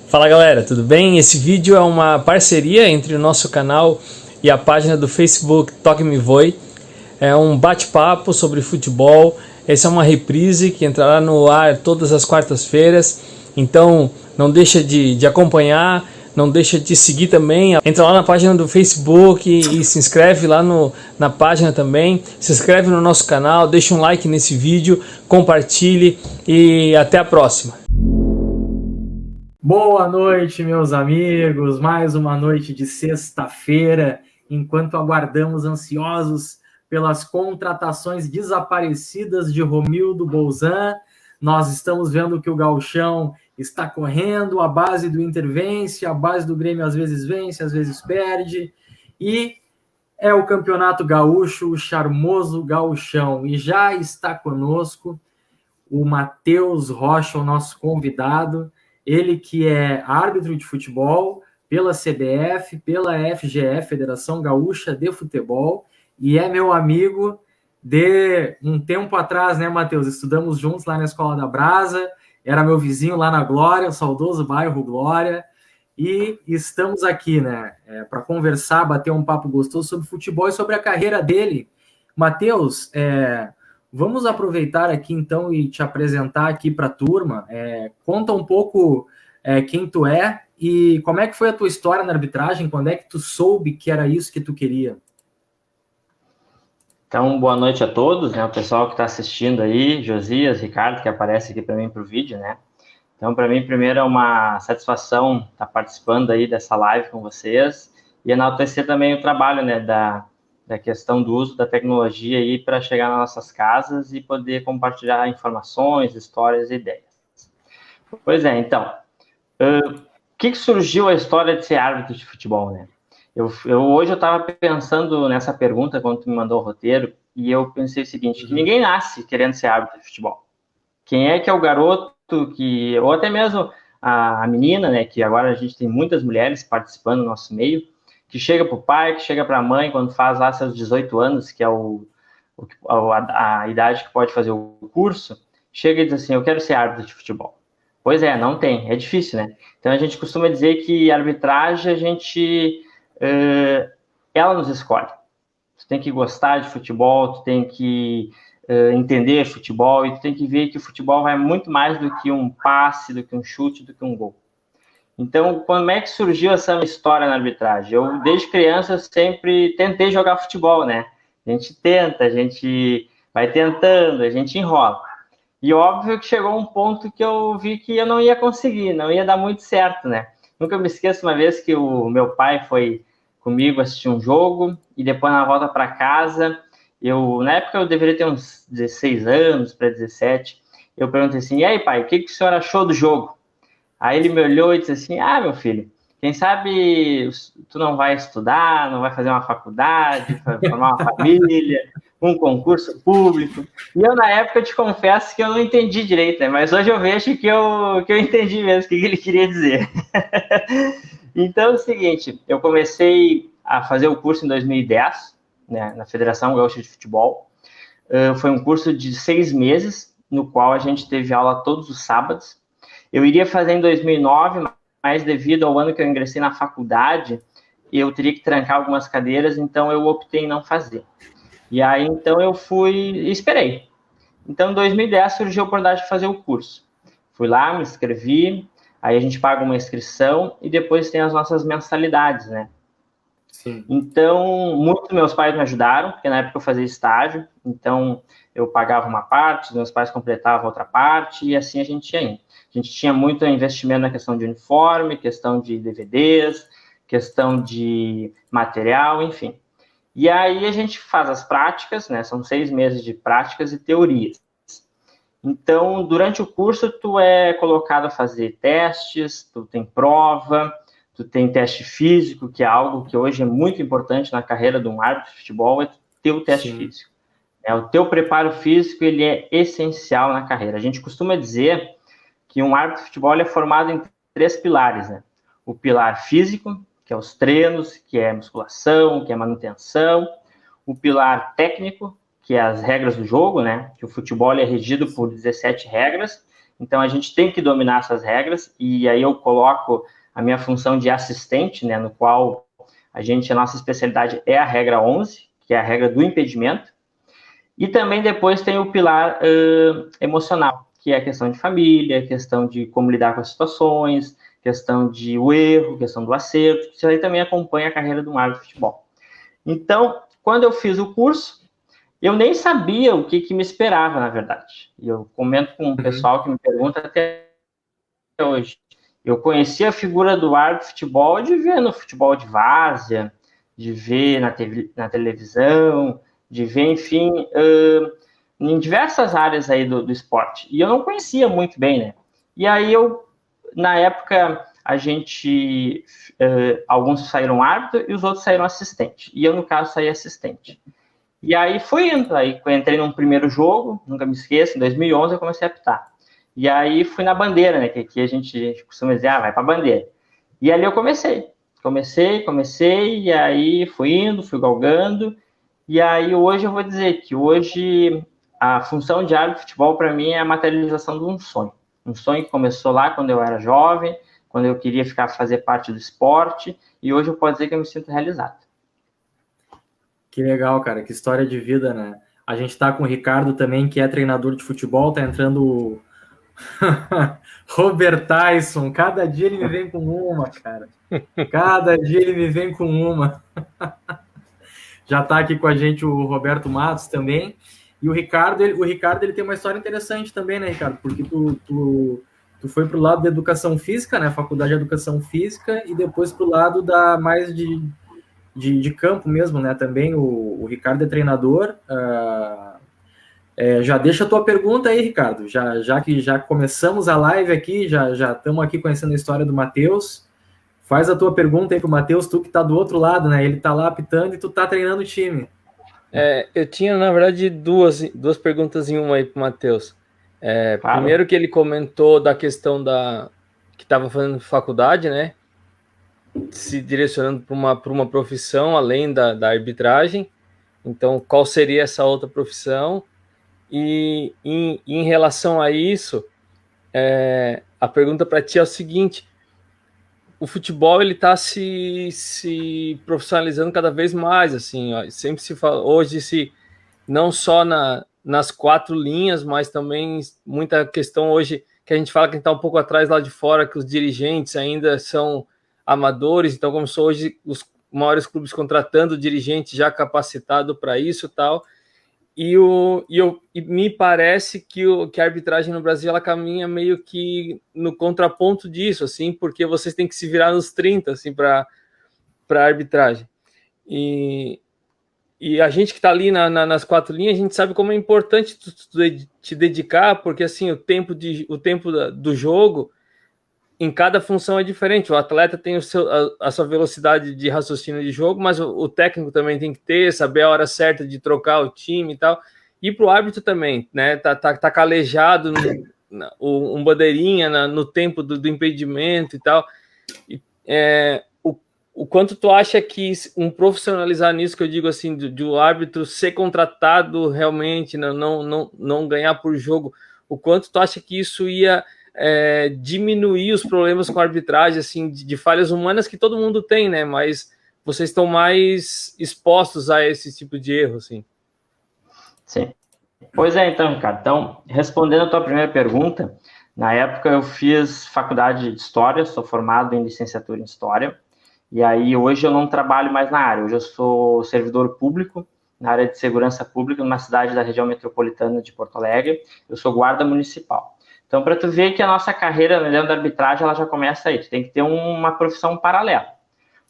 Fala galera, tudo bem? Esse vídeo é uma parceria entre o nosso canal e a página do Facebook Toque Me Voe. É um bate-papo sobre futebol. Essa é uma reprise que entrará no ar todas as quartas-feiras. Então não deixa de acompanhar, não deixa de seguir também. Entra lá na página do Facebook e se inscreve lá na página também. Se inscreve no nosso canal, deixa um like nesse vídeo, compartilhe e até a próxima. Boa noite, meus amigos. Mais uma noite de sexta-feira, enquanto aguardamos ansiosos pelas contratações desaparecidas de Romildo Bolzan. Nós estamos vendo que o Gauchão está correndo, a base do Inter vence, a base do Grêmio às vezes vence, às vezes perde, e é o Campeonato Gaúcho, o charmoso Gauchão. E já está conosco o Matheus Rocha, o nosso convidado. Ele que é árbitro de futebol pela CBF, pela FGF, Federação Gaúcha de Futebol, e é meu amigo de um tempo atrás, né, Matheus? Estudamos juntos lá na Escola da Brasa, era meu vizinho lá na Glória, o saudoso bairro Glória, e estamos aqui, né, para conversar, bater um papo gostoso sobre futebol e sobre a carreira dele. Matheus, vamos aproveitar aqui, então, e te apresentar aqui para a turma. Conta um pouco quem tu é e como é que foi a tua história na arbitragem, quando é que tu soube que era isso que tu queria? Então, boa noite a todos, né? O pessoal que está assistindo aí, Josias, Ricardo, que aparece aqui para mim para o vídeo, né? Então, para mim, primeiro é uma satisfação estar participando aí dessa live com vocês e enaltecer também o trabalho, né, da questão do uso da tecnologia aí para chegar nas nossas casas e poder compartilhar informações, histórias e ideias. Pois é, então, o que surgiu a história de ser árbitro de futebol, né? Hoje eu estava pensando nessa pergunta quando tu me mandou o roteiro e eu pensei o seguinte, que ninguém nasce querendo ser árbitro de futebol. Quem é que é o garoto ou até mesmo a menina, né, que agora a gente tem muitas mulheres participando do nosso meio, que chega para o pai, que chega para a mãe quando faz lá seus 18 anos, que é a idade que pode fazer o curso, chega e diz assim, eu quero ser árbitro de futebol. Pois é, não tem, é difícil, né? Então a gente costuma dizer que a arbitragem, ela nos escolhe. Tu tem que gostar de futebol, tu tem que entender futebol e tu tem que ver que o futebol vai muito mais do que um passe, do que um chute, do que um gol. Então, como é que surgiu essa história na arbitragem? Eu, desde criança, eu sempre tentei jogar futebol, né? A gente tenta, a gente vai tentando, a gente enrola. E óbvio que chegou um ponto que eu vi que eu não ia conseguir, não ia dar muito certo, né? Nunca me esqueço uma vez que o meu pai foi comigo assistir um jogo e depois na volta para casa, na época eu deveria ter uns 16 anos para 17, eu perguntei assim, e aí pai, o que o senhor achou do jogo? Aí ele me olhou e disse assim, meu filho, quem sabe tu não vai estudar, não vai fazer uma faculdade, formar uma família, um concurso público. E eu, na época, te confesso que eu não entendi direito, né? Mas hoje eu vejo que eu entendi mesmo o que ele queria dizer. Então, é o seguinte, eu comecei a fazer o curso em 2010, né, na Federação Gaúcha de Futebol. Foi um curso de 6 meses, no qual a gente teve aula todos os sábados. Eu iria fazer em 2009, mas devido ao ano que eu ingressei na faculdade, eu teria que trancar algumas cadeiras, então eu optei em não fazer. E aí, então, eu fui e esperei. Então, em 2010, surgiu a oportunidade de fazer o curso. Fui lá, me inscrevi, aí a gente paga uma inscrição e depois tem as nossas mensalidades, né? Sim. Então, muitos meus pais me ajudaram, porque na época eu fazia estágio, então eu pagava uma parte, meus pais completavam outra parte, e assim a gente ia indo. A gente tinha muito investimento na questão de uniforme, questão de DVDs, questão de material, enfim. E aí a gente faz as práticas, né? São 6 meses de práticas e teorias. Então, durante o curso, tu é colocado a fazer testes, tu tem prova, tu tem teste físico, que é algo que hoje é muito importante na carreira de um árbitro de futebol, é ter o teste físico. O teu preparo físico, ele é essencial na carreira. A gente costuma dizer que um árbitro de futebol é formado em 3 pilares, né? O pilar físico, que é os treinos, que é musculação, que é manutenção. O pilar técnico, que é as regras do jogo, né? Que o futebol é regido por 17 regras, Então, a gente tem que dominar essas regras, e aí eu coloco a minha função de assistente, né, no qual a nossa especialidade é a regra 11, que é a regra do impedimento, e também depois tem o pilar emocional, que é a questão de família, questão de como lidar com as situações, questão de o erro, questão do acerto, isso aí também acompanha a carreira de um árbitro de futebol. Então, quando eu fiz o curso, eu nem sabia o que me esperava, na verdade. E eu comento com o pessoal que me pergunta até hoje. Eu conheci a figura do árbitro de futebol de ver no futebol de várzea, de ver na televisão, de ver, enfim, em diversas áreas aí do esporte. E eu não conhecia muito bem, né? E aí na época, alguns saíram árbitro e os outros saíram assistente. E eu, no caso, saí assistente. E aí foi indo, aí eu entrei num primeiro jogo, nunca me esqueço, em 2011 eu comecei a apitar. E aí fui na bandeira, né, que aqui a gente costuma dizer, vai pra bandeira. E ali eu comecei, e aí fui indo, fui galgando, e aí hoje eu vou dizer que hoje a função de árbitro de futebol para mim é a materialização de um sonho que começou lá quando eu era jovem, quando eu queria fazer parte do esporte, e hoje eu posso dizer que eu me sinto realizado. Que legal, cara, que história de vida, né? A gente tá com o Ricardo também, que é treinador de futebol, tá entrando o Robert Tyson, cada dia ele me vem com uma, cara. Cada dia ele me vem com uma. Já tá aqui com a gente o Roberto Matos também. E o Ricardo ele tem uma história interessante também, né, Ricardo? Porque tu foi pro lado da educação física, né? Faculdade de Educação Física, e depois pro lado mais de campo mesmo, né? Também o Ricardo é treinador. Já deixa a tua pergunta aí, Ricardo. Já que começamos a live aqui, já estamos aqui conhecendo a história do Matheus. Faz a tua pergunta aí pro Matheus, tu que tá do outro lado, né? Ele tá lá apitando e tu tá treinando o time. Eu tinha, na verdade, duas perguntas em uma aí pro Matheus. Claro. Primeiro que ele comentou da questão que estava fazendo faculdade, né? Se direcionando para uma profissão além da arbitragem. Então, qual seria essa outra profissão? E em relação a isso, a pergunta para ti é o seguinte: o futebol ele está se profissionalizando cada vez mais, assim, ó, sempre se fala, hoje não só nas 4 linhas, mas também muita questão hoje que a gente fala que está um pouco atrás lá de fora, que os dirigentes ainda são amadores, então como são hoje os maiores clubes contratando dirigente já capacitado para isso e tal, e me parece que a arbitragem no Brasil ela caminha meio que no contraponto disso, assim, porque vocês têm que se virar nos 30 assim, para arbitragem. E a gente que está ali nas 4 linhas, a gente sabe como é importante te dedicar, porque assim, o tempo do jogo em cada função é diferente. O atleta tem a sua velocidade de raciocínio de jogo, mas o técnico também tem que ter, saber a hora certa de trocar o time e tal. E para o árbitro também, né? Tá calejado um bandeirinha no tempo do impedimento e tal. O quanto tu acha que profissionalizar nisso, que eu digo assim, de o árbitro ser contratado realmente, não ganhar por jogo, o quanto tu acha que isso ia diminuir os problemas com a arbitragem, assim, de falhas humanas que todo mundo tem, né? Mas vocês estão mais expostos a esse tipo de erro, assim. Sim. Pois é, então, Ricardo. Então, respondendo a tua primeira pergunta, na época eu fiz faculdade de História, sou formado em licenciatura em História, e aí hoje eu não trabalho mais na área, hoje eu sou servidor público, na área de segurança pública, numa cidade da região metropolitana de Porto Alegre, eu sou guarda municipal. Então, para tu ver que a nossa carreira dentro da arbitragem, ela já começa aí, tu tem que ter uma profissão paralela.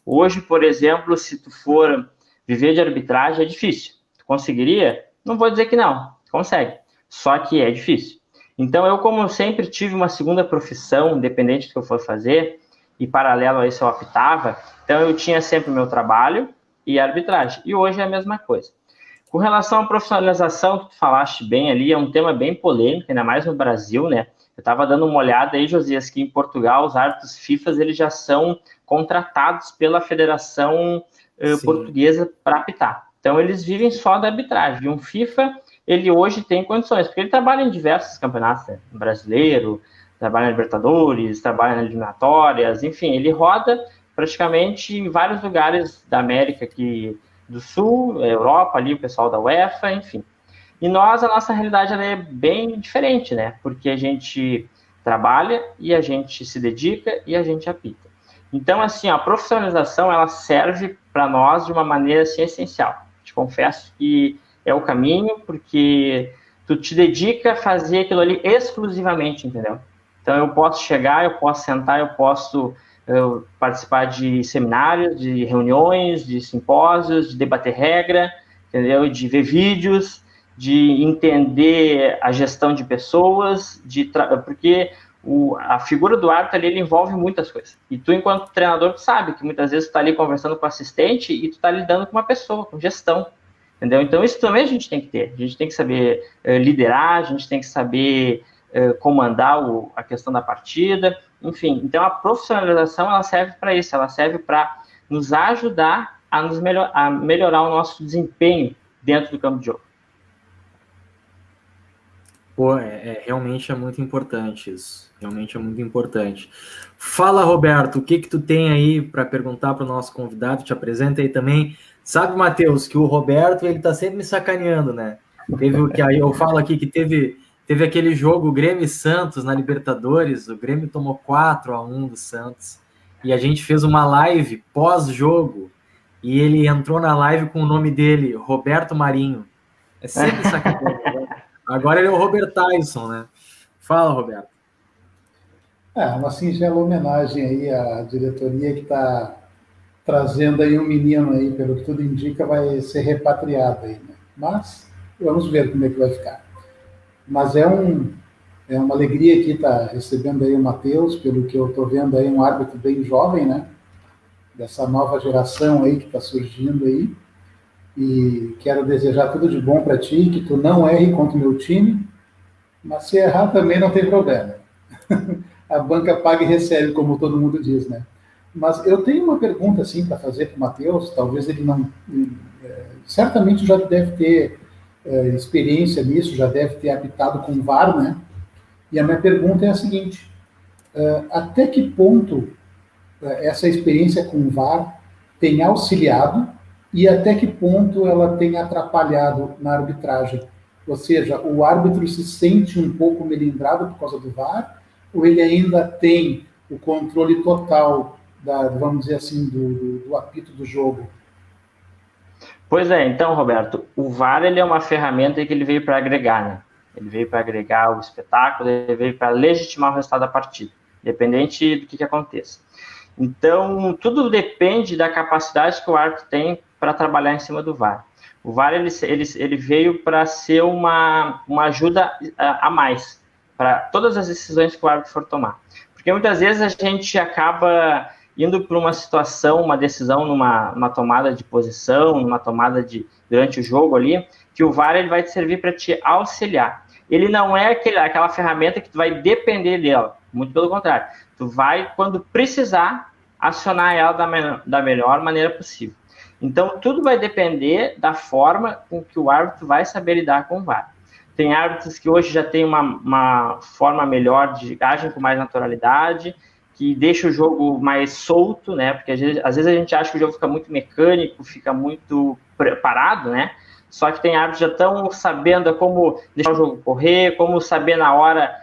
Hoje, por exemplo, se tu for viver de arbitragem, é difícil. Tu conseguiria? Não vou dizer que não, consegue, só que é difícil. Então, eu como sempre tive uma segunda profissão, independente do que eu for fazer, e paralelo a isso eu apitava, então eu tinha sempre o meu trabalho e a arbitragem, e hoje é a mesma coisa. Com relação à profissionalização, que tu falaste bem ali, é um tema bem polêmico, ainda mais no Brasil, né? Eu estava dando uma olhada aí, Josias, que em Portugal os árbitros FIFA eles já são contratados pela Federação Portuguesa para apitar. Então eles vivem só da arbitragem. E um FIFA ele hoje tem condições, porque ele trabalha em diversos campeonatos, né? Brasileiro, trabalha na Libertadores, trabalha nas eliminatórias, enfim, ele roda praticamente em vários lugares da América aqui do Sul, Europa, ali o pessoal da UEFA, enfim. E a nossa realidade ela é bem diferente, né? Porque a gente trabalha e a gente se dedica e a gente apita. Então, assim, a profissionalização, ela serve para nós de uma maneira, assim, essencial. Te confesso que é o caminho, porque tu te dedica a fazer aquilo ali exclusivamente, entendeu? Então, eu posso chegar, eu posso sentar, eu posso participar de seminários, de reuniões, de simpósios, de debater regra, entendeu? De ver vídeos, de entender a gestão de pessoas, porque a figura do árbitro ali, ele envolve muitas coisas. E tu, enquanto treinador, tu sabe que muitas vezes tu tá ali conversando com o assistente e tu tá lidando com uma pessoa, com gestão, entendeu? Então, isso também a gente tem que ter. A gente tem que saber liderar, a gente tem que saber comandar a questão da partida, enfim. Então, a profissionalização, ela serve para isso, ela serve para nos ajudar a melhorar o nosso desempenho dentro do campo de jogo. Pô, realmente é muito importante isso. Realmente é muito importante. Fala, Roberto, o que tu tem aí para perguntar para o nosso convidado? Te apresenta aí também. Sabe, Matheus, que o Roberto, ele tá sempre me sacaneando, né? Teve o que aí eu falo aqui que teve aquele jogo Grêmio e Santos na Libertadores, o Grêmio tomou 4-1 do Santos, e a gente fez uma live pós-jogo, e ele entrou na live com o nome dele, Roberto Marinho. É sempre sacaneando, né? Agora ele é o Robert Tyson, né? Fala, Roberto. Uma singela homenagem aí à diretoria que está trazendo aí um menino aí, pelo que tudo indica, vai ser repatriado aí, né? Mas vamos ver como é que vai ficar. Mas é uma alegria aqui estar recebendo aí o Matheus, pelo que eu estou vendo aí, um árbitro bem jovem, né? Dessa nova geração aí que está surgindo aí. E quero desejar tudo de bom para ti, que tu não erre contra o meu time, mas se errar também não tem problema. A banca paga e recebe, como todo mundo diz, né? Mas eu tenho uma pergunta assim para fazer para o Matheus, talvez ele não... certamente já deve ter experiência nisso, já deve ter apitado com o VAR, né? E a minha pergunta é a seguinte, até que ponto essa experiência com o VAR tem auxiliado e até que ponto ela tem atrapalhado na arbitragem? Ou seja, o árbitro se sente um pouco melindrado por causa do VAR, ou ele ainda tem o controle total, vamos dizer assim, do apito do jogo? Pois é, então, Roberto, o VAR ele é uma ferramenta que ele veio para agregar, né? Ele veio para agregar o espetáculo, ele veio para legitimar o resultado da partida, independente do que aconteça. Então, tudo depende da capacidade que o árbitro tem para trabalhar em cima do VAR. O VAR ele veio para ser uma ajuda a mais para todas as decisões que o árbitro for tomar. Porque muitas vezes a gente acaba indo para uma situação, uma decisão numa tomada de posição, numa tomada durante o jogo ali, que o VAR ele vai te servir para te auxiliar. Ele não é aquela ferramenta que tu vai depender dela, muito pelo contrário. Tu vai, quando precisar, acionar ela da melhor maneira possível. Então, tudo vai depender da forma com que o árbitro vai saber lidar com o VAR. Tem árbitros que hoje já têm uma forma melhor agem com mais naturalidade, que deixa o jogo mais solto, né? Porque às vezes a gente acha que o jogo fica muito mecânico, fica muito parado, né? Só que tem árbitros que já estão sabendo como deixar o jogo correr, como saber na hora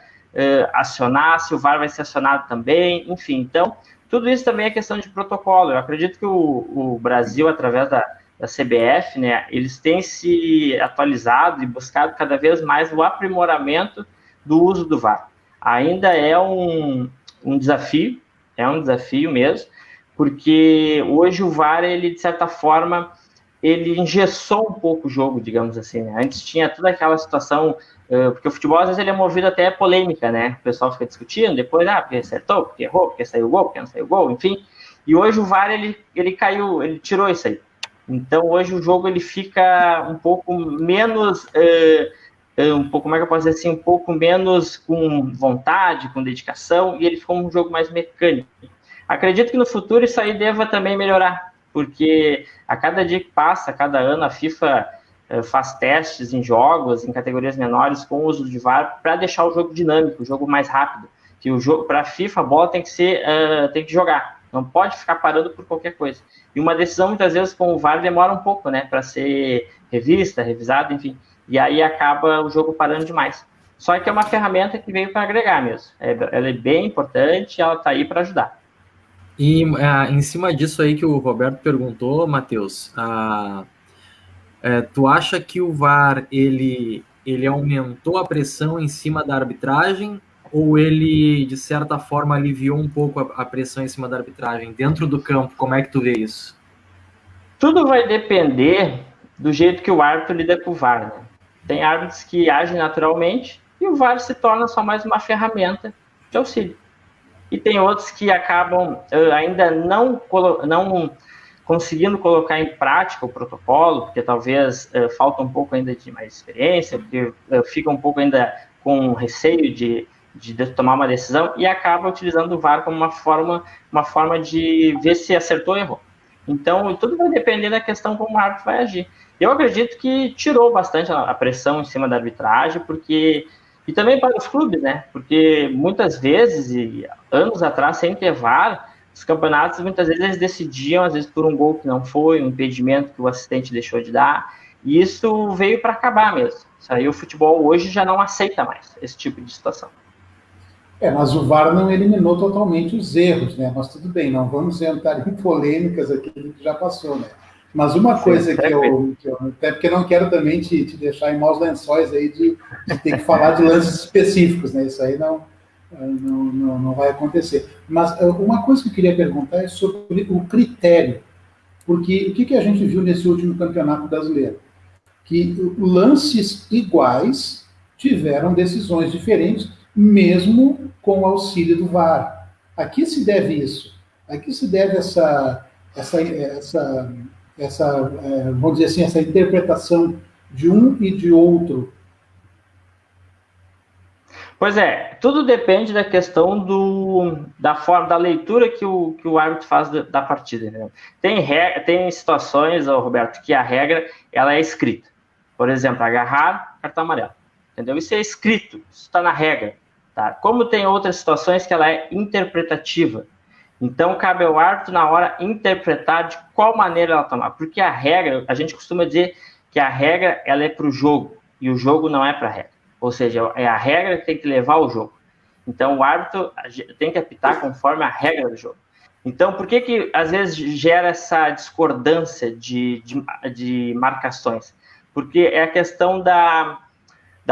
acionar, se o VAR vai ser acionado também, enfim. Então, tudo isso também é questão de protocolo. Eu acredito que o Brasil, através da CBF, né, eles têm se atualizado e buscado cada vez mais o aprimoramento do uso do VAR. Ainda é um desafio, mesmo, porque hoje o VAR, ele, de certa forma, ele engessou um pouco o jogo, digamos assim, né? Antes tinha toda aquela situação, porque o futebol, às vezes, ele é movido até polêmica, né? O pessoal fica discutindo, depois, porque acertou, porque errou, porque saiu o gol, porque não saiu o gol, enfim. E hoje o VAR, ele caiu, ele tirou isso aí. Então, hoje o jogo, ele fica um pouco menos, como é que eu posso dizer assim, um pouco menos com vontade, com dedicação, e ele ficou um jogo mais mecânico. Acredito que no futuro isso aí deva também melhorar, porque a cada dia que passa, a cada ano, a FIFA faz testes em jogos, em categorias menores, com o uso de VAR, para deixar o jogo dinâmico, o jogo mais rápido. Que o jogo, para a FIFA, a bola tem que jogar, não pode ficar parando por qualquer coisa. E uma decisão, muitas vezes, com o VAR demora um pouco, né, para ser revista, revisada, enfim. E aí acaba o jogo parando demais. Só que é uma ferramenta que veio para agregar mesmo. Ela é bem importante, ela está aí para ajudar. E em cima disso aí que o Roberto perguntou, Matheus, tu acha que o VAR ele aumentou a pressão em cima da arbitragem ou ele, de certa forma, aliviou um pouco a pressão em cima da arbitragem? Dentro do campo, como é que tu vê isso? Tudo vai depender do jeito que o árbitro lida com o VAR, né? Tem árbitros que agem naturalmente e o VAR se torna só mais uma ferramenta de auxílio. E tem outros que acabam ainda não conseguindo colocar em prática o protocolo, porque talvez falta um pouco ainda de mais experiência, porque fica um pouco ainda com receio de tomar uma decisão e acaba utilizando o VAR como uma forma de ver se acertou ou errou. Então, tudo vai depender da questão como o árbitro vai agir. Eu acredito que tirou bastante a pressão em cima da arbitragem, e também para os clubes, né? Porque muitas vezes, e anos atrás, sem ter VAR, os campeonatos, muitas vezes, eles decidiam, às vezes, por um gol que não foi, um impedimento que o assistente deixou de dar, e isso veio para acabar mesmo. Isso aí, o futebol hoje já não aceita mais esse tipo de situação. Mas o VAR não eliminou totalmente os erros, né? Mas tudo bem, não vamos entrar em polêmicas aqui do que já passou, né? Mas uma coisa que eu até porque eu não quero também te deixar em maus lençóis aí de ter que falar de lances específicos, né? Isso aí não vai acontecer. Mas uma coisa que eu queria perguntar é sobre o critério. Porque o que a gente viu nesse último campeonato brasileiro? Que lances iguais tiveram decisões diferentes, mesmo com o auxílio do VAR. A que se deve isso? A que se deve essa vamos dizer assim, essa interpretação de um e de outro? Pois é, tudo depende da questão da forma, da leitura que o árbitro faz da partida. Né? Tem situações, Roberto, que a regra ela é escrita. Por exemplo, agarrar, cartão amarelo. Entendeu? Isso é escrito, isso está na regra. Tá? Como tem outras situações que ela é interpretativa. Então, cabe ao árbitro, na hora, interpretar de qual maneira ela tomar. Porque a regra, a gente costuma dizer que a regra ela é para o jogo, e o jogo não é para a regra. Ou seja, é a regra que tem que levar o jogo. Então, o árbitro tem que apitar conforme a regra do jogo. Então, por que às vezes gera essa discordância de marcações? Porque é a questão da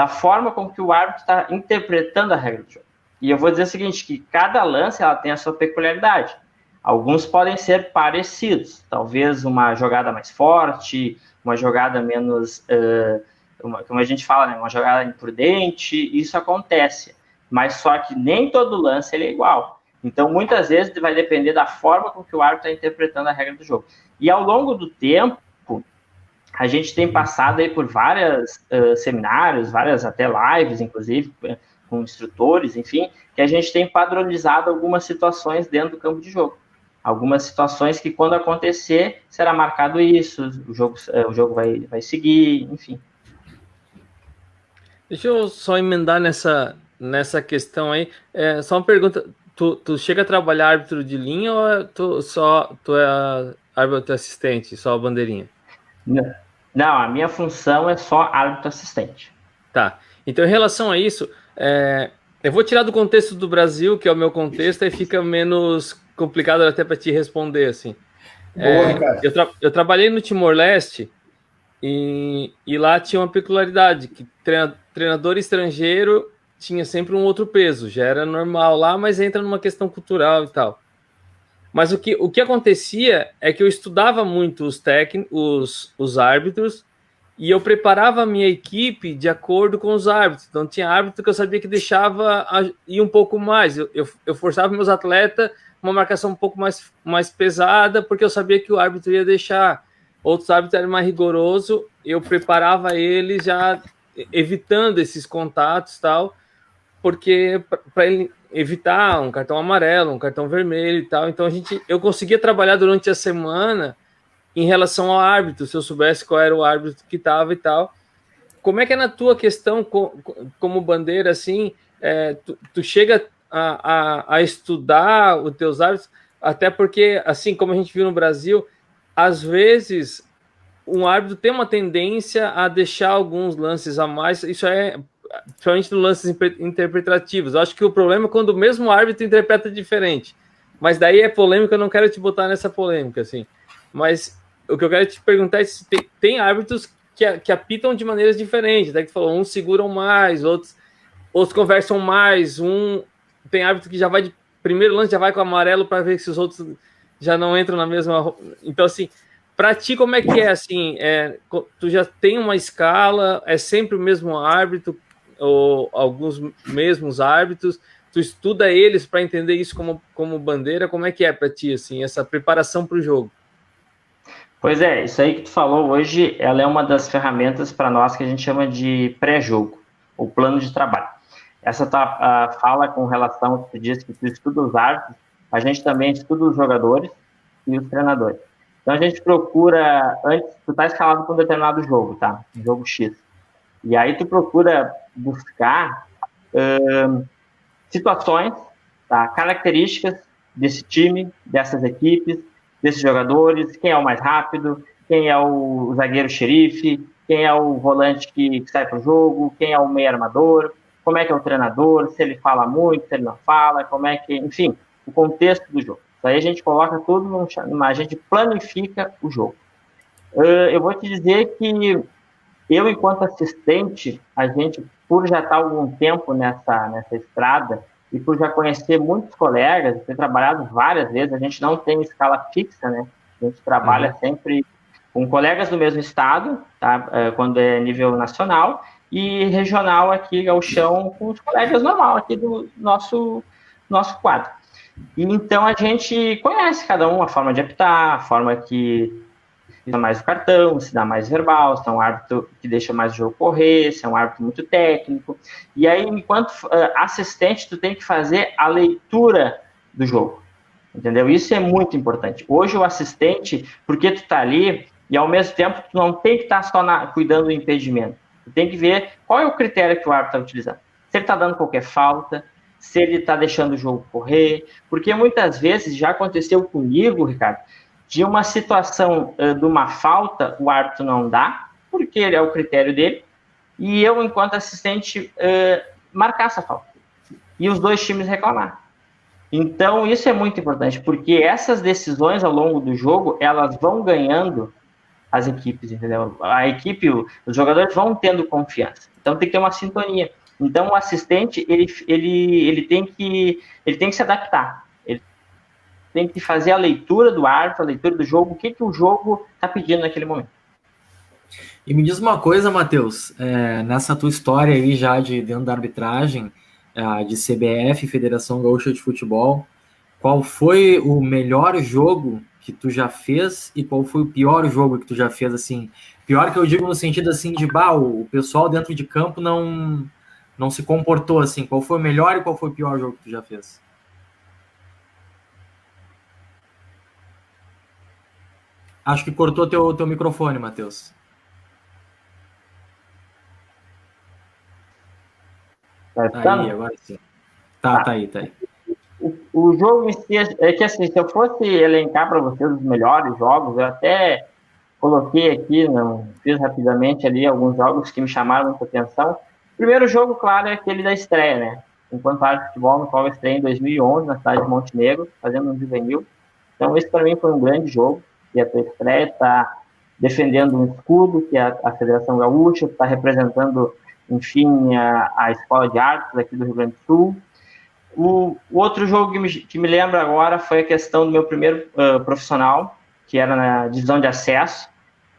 forma com que o árbitro está interpretando a regra do jogo. E eu vou dizer o seguinte, que cada lance ela tem a sua peculiaridade. Alguns podem ser parecidos. Talvez uma jogada mais forte, uma jogada menos... como a gente fala, né, uma jogada imprudente, isso acontece. Mas só que nem todo lance ele é igual. Então, muitas vezes, vai depender da forma com que o árbitro está interpretando a regra do jogo. E ao longo do tempo, a gente tem passado aí por vários seminários, várias até lives, inclusive, com instrutores, enfim, que a gente tem padronizado algumas situações dentro do campo de jogo. Algumas situações que, quando acontecer, será marcado isso, o jogo vai seguir, enfim. Deixa eu só emendar nessa questão aí. Só uma pergunta. Tu chega a trabalhar árbitro de linha ou tu é árbitro assistente, só a bandeirinha? Não, a minha função é só árbitro assistente. Tá. Então, em relação a isso, eu vou tirar do contexto do Brasil, que é o meu contexto, e fica menos complicado até para te responder, assim. Boa, eu trabalhei no Timor-Leste e lá tinha uma peculiaridade, que treinador estrangeiro tinha sempre um outro peso, já era normal lá, mas entra numa questão cultural e tal. Mas o que acontecia é que eu estudava muito os árbitros e eu preparava a minha equipe de acordo com os árbitros. Então tinha árbitro que eu sabia que deixava ir um pouco mais. Eu forçava meus atletas uma marcação um pouco mais pesada, porque eu sabia que o árbitro ia deixar. Outros árbitros eram mais rigorosos, eu preparava eles já evitando esses contatos e tal, porque para ele evitar um cartão amarelo, um cartão vermelho e tal. Então eu conseguia trabalhar durante a semana em relação ao árbitro, se eu soubesse qual era o árbitro que estava e tal. Como é que é na tua questão como bandeira, assim, tu chega a estudar os teus árbitros, até porque, assim como a gente viu no Brasil, às vezes um árbitro tem uma tendência a deixar alguns lances a mais, isso principalmente nos lances interpretativos. Eu acho que o problema é quando o mesmo árbitro interpreta diferente, mas daí é polêmica, eu não quero te botar nessa polêmica, assim, mas o que eu quero te perguntar é se tem árbitros que apitam de maneiras diferentes, né? Que tu falou, uns seguram mais, outros conversam mais, tem árbitro que já vai de primeiro lance, já vai com amarelo para ver se os outros já não entram na mesma. Então, assim, para ti, como é que é, assim, tu já tem uma escala, é sempre o mesmo árbitro, ou alguns mesmos árbitros, tu estuda eles para entender isso como bandeira, como é que é para ti, assim, essa preparação para o jogo? Pois é, isso aí que tu falou hoje, ela é uma das ferramentas para nós que a gente chama de pré-jogo, o plano de trabalho. Essa fala com relação ao que tu disse, que tu estuda os árbitros, a gente também estuda os jogadores e os treinadores. Então a gente procura, antes, tu tá escalado para um determinado jogo, tá? Um jogo X. E aí tu procura buscar situações, tá? Características desse time, dessas equipes, desses jogadores, quem é o mais rápido, quem é o zagueiro xerife, quem é o volante que sai para o jogo, quem é o meio armador, como é que é o treinador, se ele fala muito, se ele não fala, como é que, enfim, o contexto do jogo. Isso aí a gente coloca tudo, a gente planifica o jogo. Eu vou te dizer que eu, enquanto assistente, a gente, por já estar algum tempo nessa estrada, e por já conhecer muitos colegas, ter trabalhado várias vezes, a gente não tem escala fixa, né? A gente trabalha sempre com colegas do mesmo estado, tá? Quando é nível nacional, e regional aqui, gauchão, com os colegas normal aqui do nosso quadro. E então a gente conhece cada um, a forma de apitar, a forma que dá mais o cartão, se dá mais verbal, se é um árbitro que deixa mais o jogo correr, se é um árbitro muito técnico. E aí, enquanto assistente, tu tem que fazer a leitura do jogo, entendeu? Isso é muito importante. Hoje o assistente, porque tu tá ali, e ao mesmo tempo tu não tem que estar só cuidando do impedimento. Tu tem que ver qual é o critério que o árbitro está utilizando. Se ele está dando qualquer falta, se ele está deixando o jogo correr, porque muitas vezes já aconteceu comigo, Ricardo, de uma situação de uma falta, o árbitro não dá, porque ele é o critério dele, e eu, enquanto assistente, marcar essa falta. E os dois times reclamar. Então, isso é muito importante, porque essas decisões ao longo do jogo, elas vão ganhando as equipes, entendeu? A equipe, os jogadores vão tendo confiança. Então, tem que ter uma sintonia. Então, o assistente, ele tem que se adaptar. Tem que fazer a leitura do árbitro, a leitura do jogo, o que o jogo está pedindo naquele momento. E me diz uma coisa, Matheus, nessa tua história aí já dentro da arbitragem, de CBF, Federação Gaúcha de Futebol, qual foi o melhor jogo que tu já fez e qual foi o pior jogo que tu já fez, assim? Pior que eu digo no sentido, assim, de, o pessoal dentro de campo não se comportou, assim. Qual foi o melhor e qual foi o pior jogo que tu já fez? Acho que cortou teu microfone, Matheus. Aí, agora sim. Tá aí. O jogo em si, é que assim, se eu fosse elencar para vocês os melhores jogos, eu até coloquei aqui, fiz rapidamente ali alguns jogos que me chamaram muita atenção. O primeiro jogo, claro, é aquele da estreia, né? Enquanto árbitro de futebol, no qual eu estreiei em 2011, na cidade de Montenegro, fazendo um juvenil. Então, esse para mim foi um grande jogo. E a tua estreia está defendendo um escudo, que é a Federação Gaúcha, está representando, enfim, a Escola de Artes aqui do Rio Grande do Sul. O outro jogo que me lembra agora foi a questão do meu primeiro profissional, que era na divisão de acesso,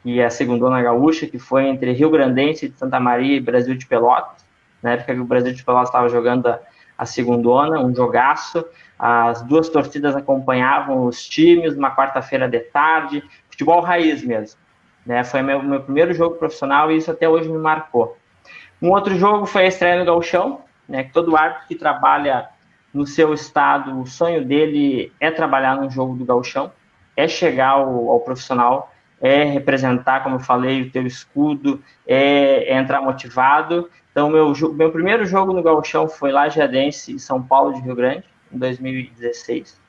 que é a Segundona Gaúcha, que foi entre Rio Grandense de Santa Maria e Brasil de Pelotas. Na época que o Brasil de Pelotas estava jogando a Segundona, um jogaço. As duas torcidas acompanhavam os times, uma quarta-feira de tarde, futebol raiz mesmo. Né? Foi meu primeiro jogo profissional e isso até hoje me marcou. Um outro jogo foi a estreia no Gauchão, né? Que todo árbitro que trabalha no seu estado, o sonho dele é trabalhar no jogo do Gauchão, é chegar ao profissional é representar, como eu falei, o teu escudo, é entrar motivado. Então, meu primeiro jogo no Gauchão foi Lajeadense e São Paulo de Rio Grande, em 2016.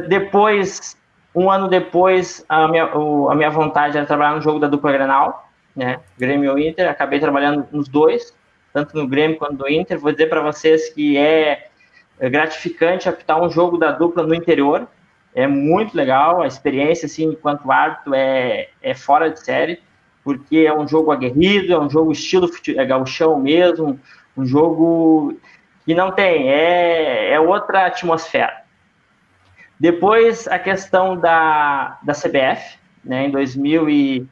Depois, um ano depois, a minha vontade era trabalhar no jogo da dupla Grenal, né? Grêmio e Inter. Acabei trabalhando nos dois, tanto no Grêmio quanto no Inter. Vou dizer para vocês que é gratificante apitar um jogo da dupla no interior. É muito legal, a experiência, assim, enquanto árbitro, é fora de série, porque é um jogo aguerrido, é um jogo estilo gauchão mesmo, um jogo que não tem, é outra atmosfera. Depois, a questão da CBF, né, em 2018,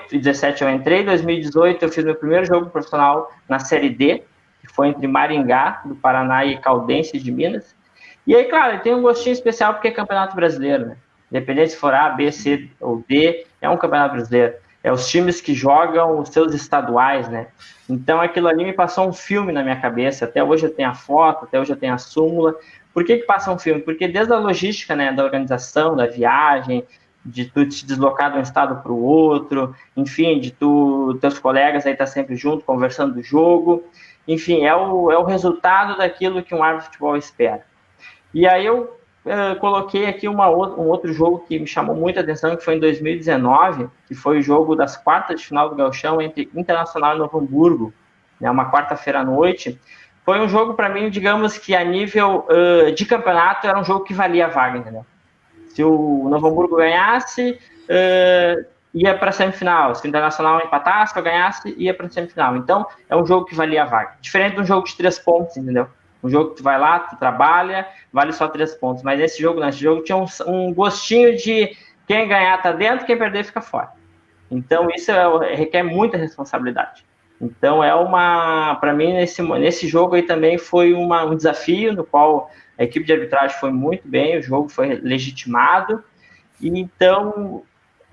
2017 eu entrei, em 2018 eu fiz meu primeiro jogo profissional na Série D, que foi entre Maringá, do Paraná, e Caldense, de Minas. E aí, claro, tem um gostinho especial porque é campeonato brasileiro, né? Independente se for A, B, C ou D, é um campeonato brasileiro. É os times que jogam os seus estaduais, né? Então, aquilo ali me passou um filme na minha cabeça. Até hoje eu tenho a foto, até hoje eu tenho a súmula. Por que passa um filme? Porque desde a logística, né, da organização, da viagem, de tu te deslocar de um estado para o outro, enfim, de teus colegas aí estar sempre junto, conversando do jogo. Enfim, é o resultado daquilo que um árbitro de futebol espera. E aí eu coloquei aqui um outro jogo que me chamou muita atenção, que foi em 2019, que foi o jogo das quartas de final do Gauchão entre Internacional e Novo Hamburgo, né, uma quarta-feira à noite. Foi um jogo, para mim, digamos que a nível de campeonato, era um jogo que valia a vaga, entendeu? Se o Novo Hamburgo ganhasse, ia para a semifinal. Se o Internacional empatasse, eu ganhasse, ia para a semifinal. Então, é um jogo que valia a vaga. Diferente de um jogo de 3 pontos, entendeu? Um jogo que tu vai lá, tu trabalha, vale só 3 pontos. Mas nesse jogo tinha um gostinho de quem ganhar tá dentro, quem perder fica fora. Então, isso requer muita responsabilidade. Então, para mim, nesse jogo aí também foi um desafio, no qual a equipe de arbitragem foi muito bem, o jogo foi legitimado. E então,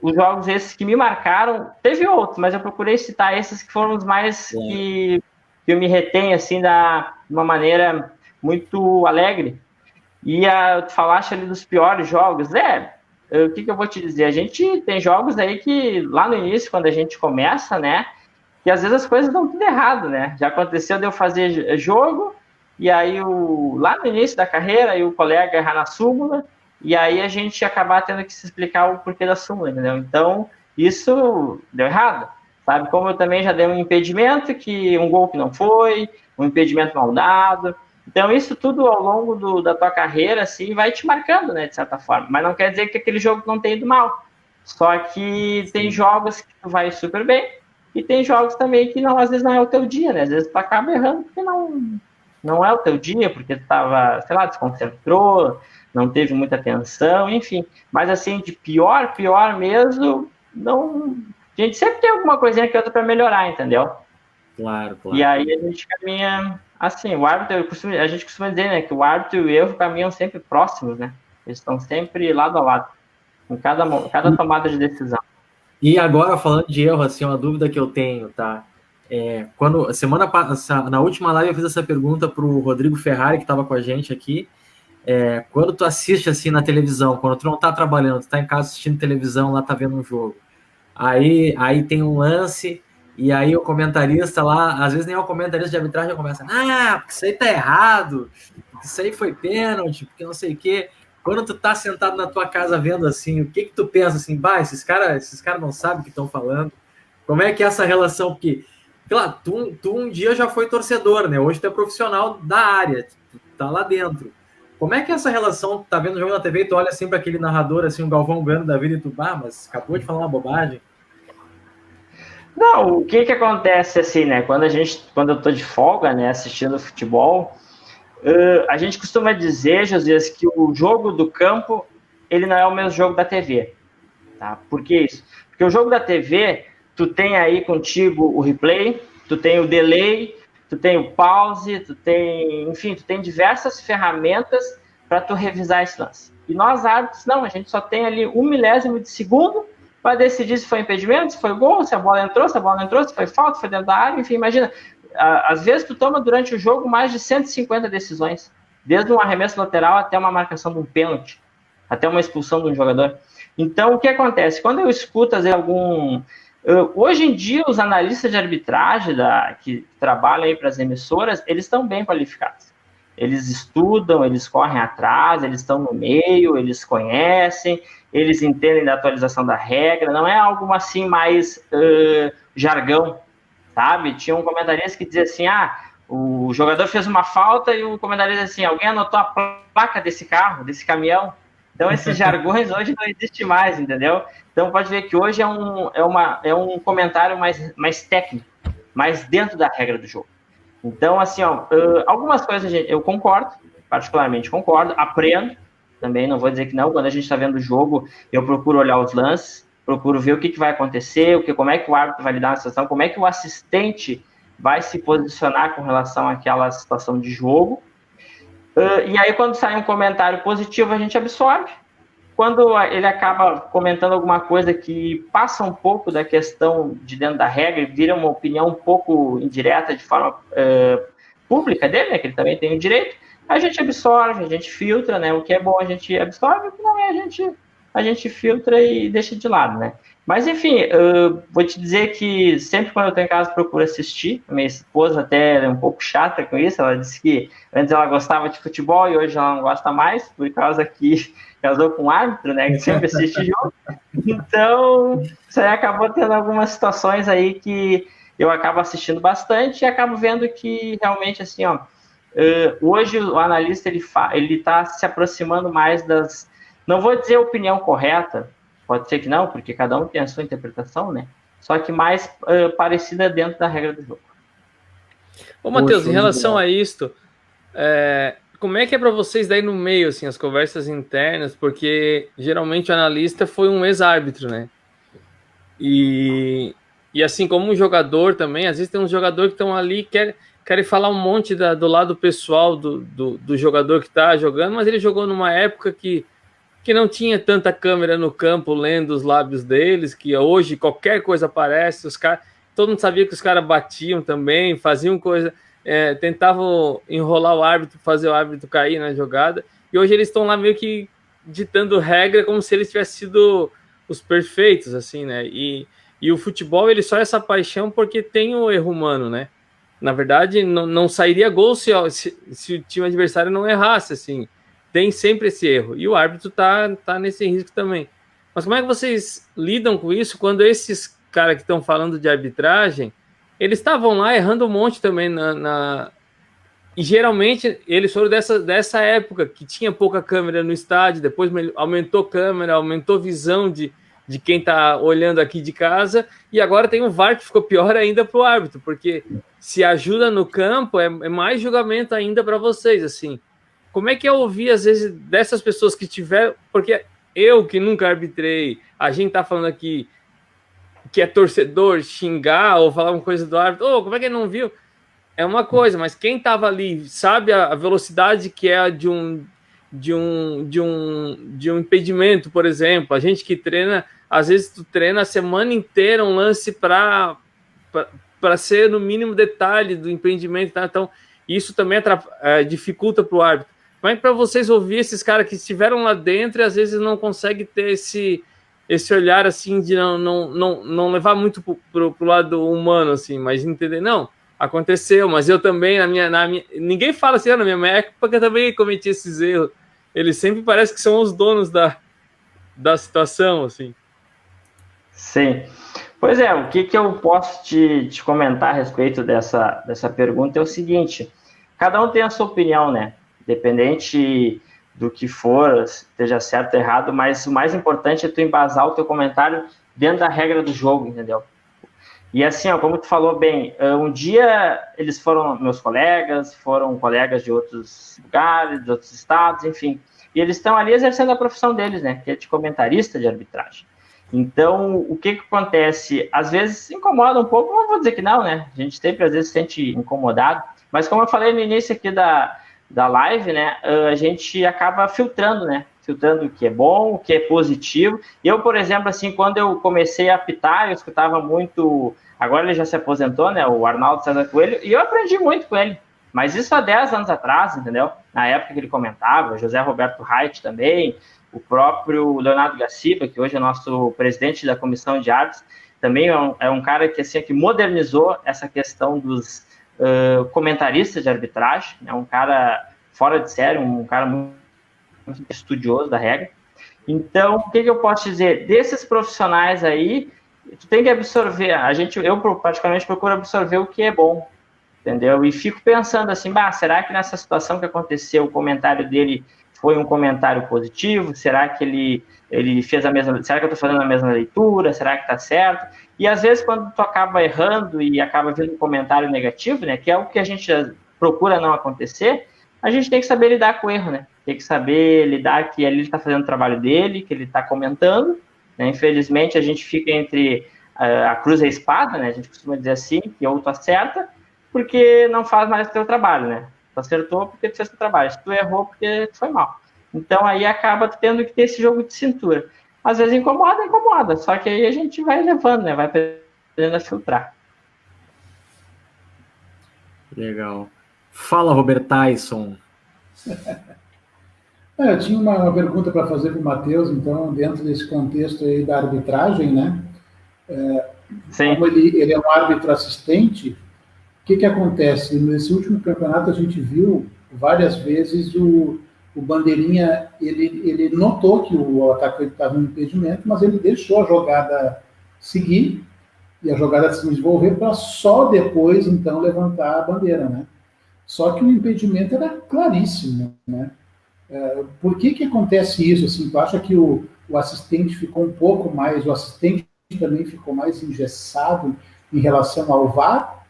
os jogos esses que me marcaram, teve outros, mas eu procurei citar esses que foram os mais que eu me retenho, assim, de uma maneira muito alegre. E tu falaste ali dos piores jogos. O que eu vou te dizer? A gente tem jogos aí que, lá no início, quando a gente começa, né, que às vezes as coisas dão tudo errado, né? Já aconteceu de eu fazer jogo, e aí lá no início da carreira, aí o colega errar na súmula, e aí a gente acabar tendo que se explicar o porquê da súmula, entendeu? Então, isso deu errado, sabe? Como eu também já dei um impedimento, um gol que não foi, um impedimento mal dado. Então, isso tudo ao longo da tua carreira, assim, vai te marcando, né, de certa forma. Mas não quer dizer que aquele jogo não tenha ido mal. Só que tem jogos que tu vai super bem, e tem jogos também que às vezes não é o teu dia, né? Às vezes tu acaba errando porque não é o teu dia, porque tu tava, sei lá, desconcentrou, não teve muita atenção, enfim. Mas assim, de pior mesmo, não. A gente sempre tem alguma coisinha que outra para melhorar, entendeu? Claro. E aí a gente caminha assim, o árbitro, a gente costuma dizer, né, que o árbitro e o erro caminham sempre próximos, né? Eles estão sempre lado a lado, em cada tomada de decisão. E agora, falando de erro, assim, uma dúvida que eu tenho, tá? Na última live eu fiz essa pergunta para o Rodrigo Ferrari, que estava com a gente aqui. Quando tu assiste assim na televisão, quando tu não tá trabalhando, tu tá em casa assistindo televisão, lá tá vendo um jogo, aí tem um lance, e aí o comentarista lá, às vezes nem o comentarista de arbitragem começa, porque isso aí tá errado, isso aí foi pênalti, porque não sei o quê. Quando tu tá sentado na tua casa vendo assim, o que tu pensa assim, esses caras não sabem o que estão falando? Como é que é essa relação? Porque, claro, tu um dia já foi torcedor, né? Hoje tu é profissional da área, tu tá lá dentro. Como é que é essa relação? Tu tá vendo o jogo na TV e tu olha assim para aquele narrador, assim, um Galvão Bueno da vida, e tu, mas acabou de falar uma bobagem. Não, o que acontece assim, né? Quando eu tô de folga, né, assistindo futebol, a gente costuma dizer, Josias, que o jogo do campo, ele não é o mesmo jogo da TV, tá? Por que isso? Porque o jogo da TV, tu tem aí contigo o replay, tu tem o delay, tu tem o pause, tu tem diversas ferramentas para tu revisar esse lance. E nós, árbitros, não, a gente só tem ali 1 milésimo de segundo para decidir se foi impedimento, se foi gol, se a bola entrou, se foi falta, se foi dentro da área, enfim, imagina. Às vezes tu toma durante o jogo mais de 150 decisões, desde um arremesso lateral até uma marcação de um pênalti. até uma expulsão de um jogador. Então, o que acontece? Quando eu escuto, às vezes, hoje em dia, os analistas de arbitragem que trabalham aí para as emissoras, eles estão bem qualificados. Eles estudam, eles correm atrás, eles estão no meio, eles conhecem, eles entendem da atualização da regra, não é algo assim mais jargão, sabe? Tinha um comentarista que dizia assim, o jogador fez uma falta e o comentarista dizia assim, alguém anotou a placa desse carro, desse caminhão? Então, esses jargões hoje não existem mais, entendeu? Então, pode ver que hoje é um comentário mais técnico, mais dentro da regra do jogo. Então, assim, algumas coisas eu concordo, particularmente concordo, aprendo, também não vou dizer que não, quando a gente está vendo o jogo, eu procuro olhar os lances, procuro ver o que vai acontecer, como é que o árbitro vai lidar na situação, como é que o assistente vai se posicionar com relação àquela situação de jogo. E aí, quando sai um comentário positivo, a gente absorve. Quando ele acaba comentando alguma coisa que passa um pouco da questão de dentro da regra e vira uma opinião um pouco indireta, de forma pública dele, né, que ele também tem o direito, a gente absorve, a gente filtra, né, o que é bom a gente absorve, o que não é a gente filtra e deixa de lado, né. Mas, enfim, vou te dizer que sempre quando eu estou em casa procuro assistir. A minha esposa até é um pouco chata com isso. Ela disse que antes ela gostava de futebol e hoje ela não gosta mais, por causa que casou com um árbitro, né, que sempre assiste jogo. Então, isso aí acabou tendo algumas situações aí que eu acabo assistindo bastante e acabo vendo que realmente, assim, hoje o analista ele está se aproximando mais das... Não vou dizer a opinião correta, pode ser que não, porque cada um tem a sua interpretação, né? Só que mais parecida dentro da regra do jogo. Ô, Matheus, em relação a isto, como é que é para vocês daí no meio, assim, as conversas internas? Porque geralmente o analista foi um ex-árbitro, né? E assim como um jogador também, às vezes tem uns jogadores que estão ali e querem falar um monte do lado pessoal do jogador que está jogando, mas ele jogou numa época que não tinha tanta câmera no campo lendo os lábios deles, que hoje qualquer coisa aparece, todo mundo sabia que os caras batiam também, faziam coisa, tentavam enrolar o árbitro, fazer o árbitro cair na jogada, e hoje eles estão lá meio que ditando regra como se eles tivessem sido os perfeitos, assim, né? E o futebol, ele só é essa paixão porque tem o erro humano, né? Na verdade, não sairia gol se o time adversário não errasse, assim. Tem sempre esse erro, e o árbitro tá nesse risco também. Mas como é que vocês lidam com isso quando esses caras que estão falando de arbitragem, eles estavam lá errando um monte também e geralmente eles foram dessa época que tinha pouca câmera no estádio, depois aumentou câmera, aumentou visão de quem tá olhando aqui de casa, e agora tem um VAR que ficou pior ainda pro árbitro, porque se ajuda no campo, é mais julgamento ainda para vocês, assim. Como é que eu ouvi, às vezes, dessas pessoas que tiveram... Porque eu, que nunca arbitrei, a gente tá falando aqui que é torcedor, xingar ou falar uma coisa do árbitro, como é que ele não viu? É uma coisa, mas quem tava ali sabe a velocidade que é de um impedimento, por exemplo. A gente que treina, às vezes tu treina a semana inteira um lance para ser no mínimo detalhe do impedimento, tá? Então isso também dificulta para o árbitro. Como é que para vocês ouvir esses caras que estiveram lá dentro e às vezes não conseguem ter esse olhar assim de não levar muito pro lado humano, assim, mas entender, não, aconteceu, mas eu também, na minha ninguém fala assim, na minha época eu também cometi esses erros. Eles sempre parecem que são os donos da situação, assim. Sim. Pois é, o que eu posso te comentar a respeito dessa pergunta é o seguinte: cada um tem a sua opinião, né? Independente do que for, esteja certo ou errado, mas o mais importante é tu embasar o teu comentário dentro da regra do jogo, entendeu? E assim, como tu falou bem, um dia eles foram meus colegas, foram colegas de outros lugares, de outros estados, enfim, e eles estão ali exercendo a profissão deles, né? Que é de comentarista de arbitragem. Então, o que acontece? Às vezes incomoda um pouco, não vou dizer que não, né? A gente sempre, às vezes, se sente incomodado, mas como eu falei no início aqui da live, né? A gente acaba filtrando, né? Filtrando o que é bom, o que é positivo. Eu, por exemplo, assim, quando eu comecei a apitar, eu escutava muito... Agora ele já se aposentou, né? O Arnaldo César Coelho, e eu aprendi muito com ele. Mas isso há 10 anos atrás, entendeu? Na época que ele comentava, José Roberto Reit também, o próprio Leonardo Gaciba, que hoje é nosso presidente da comissão de árbitros, também é um cara que, assim, que modernizou essa questão dos comentaristas de arbitragem, é um cara fora de série, um cara muito estudioso da regra. Então, o que eu posso dizer? Desses profissionais aí, tu tem que absorver, eu praticamente procuro absorver o que é bom, entendeu? E fico pensando assim, será que nessa situação que aconteceu, o comentário dele foi um comentário positivo? Será que ele fez a mesma... Será que eu estou fazendo a mesma leitura? Será que está certo? E às vezes, quando tu acaba errando e acaba vindo um comentário negativo, né, que é o que a gente procura não acontecer, a gente tem que saber lidar com o erro, né? Tem que saber lidar que ali ele está fazendo o trabalho dele, que ele está comentando, né? Infelizmente, a gente fica entre a cruz e a espada, né? A gente costuma dizer assim, que ou tu acerta, porque não faz mais o teu trabalho, né? Tu acertou porque tu fez o teu trabalho, se tu errou porque tu foi mal. Então, aí acaba tendo que ter esse jogo de cintura. Às vezes incomoda, só que aí a gente vai levando, né? Vai aprendendo a filtrar. Legal. Fala, Robert Tyson. Eu tinha uma pergunta para fazer para o Matheus, então, dentro desse contexto aí da arbitragem, né? Sim. Como ele é um árbitro assistente, o que acontece? Nesse último campeonato a gente viu várias vezes o Bandeirinha, ele notou que o atacante estava no impedimento, mas ele deixou a jogada seguir e a jogada se desenvolver para só depois, então, levantar a bandeira, né? Só que o impedimento era claríssimo, né? Por que acontece isso? Assim, tu acha que o assistente ficou um pouco mais, o assistente também ficou mais engessado em relação ao VAR?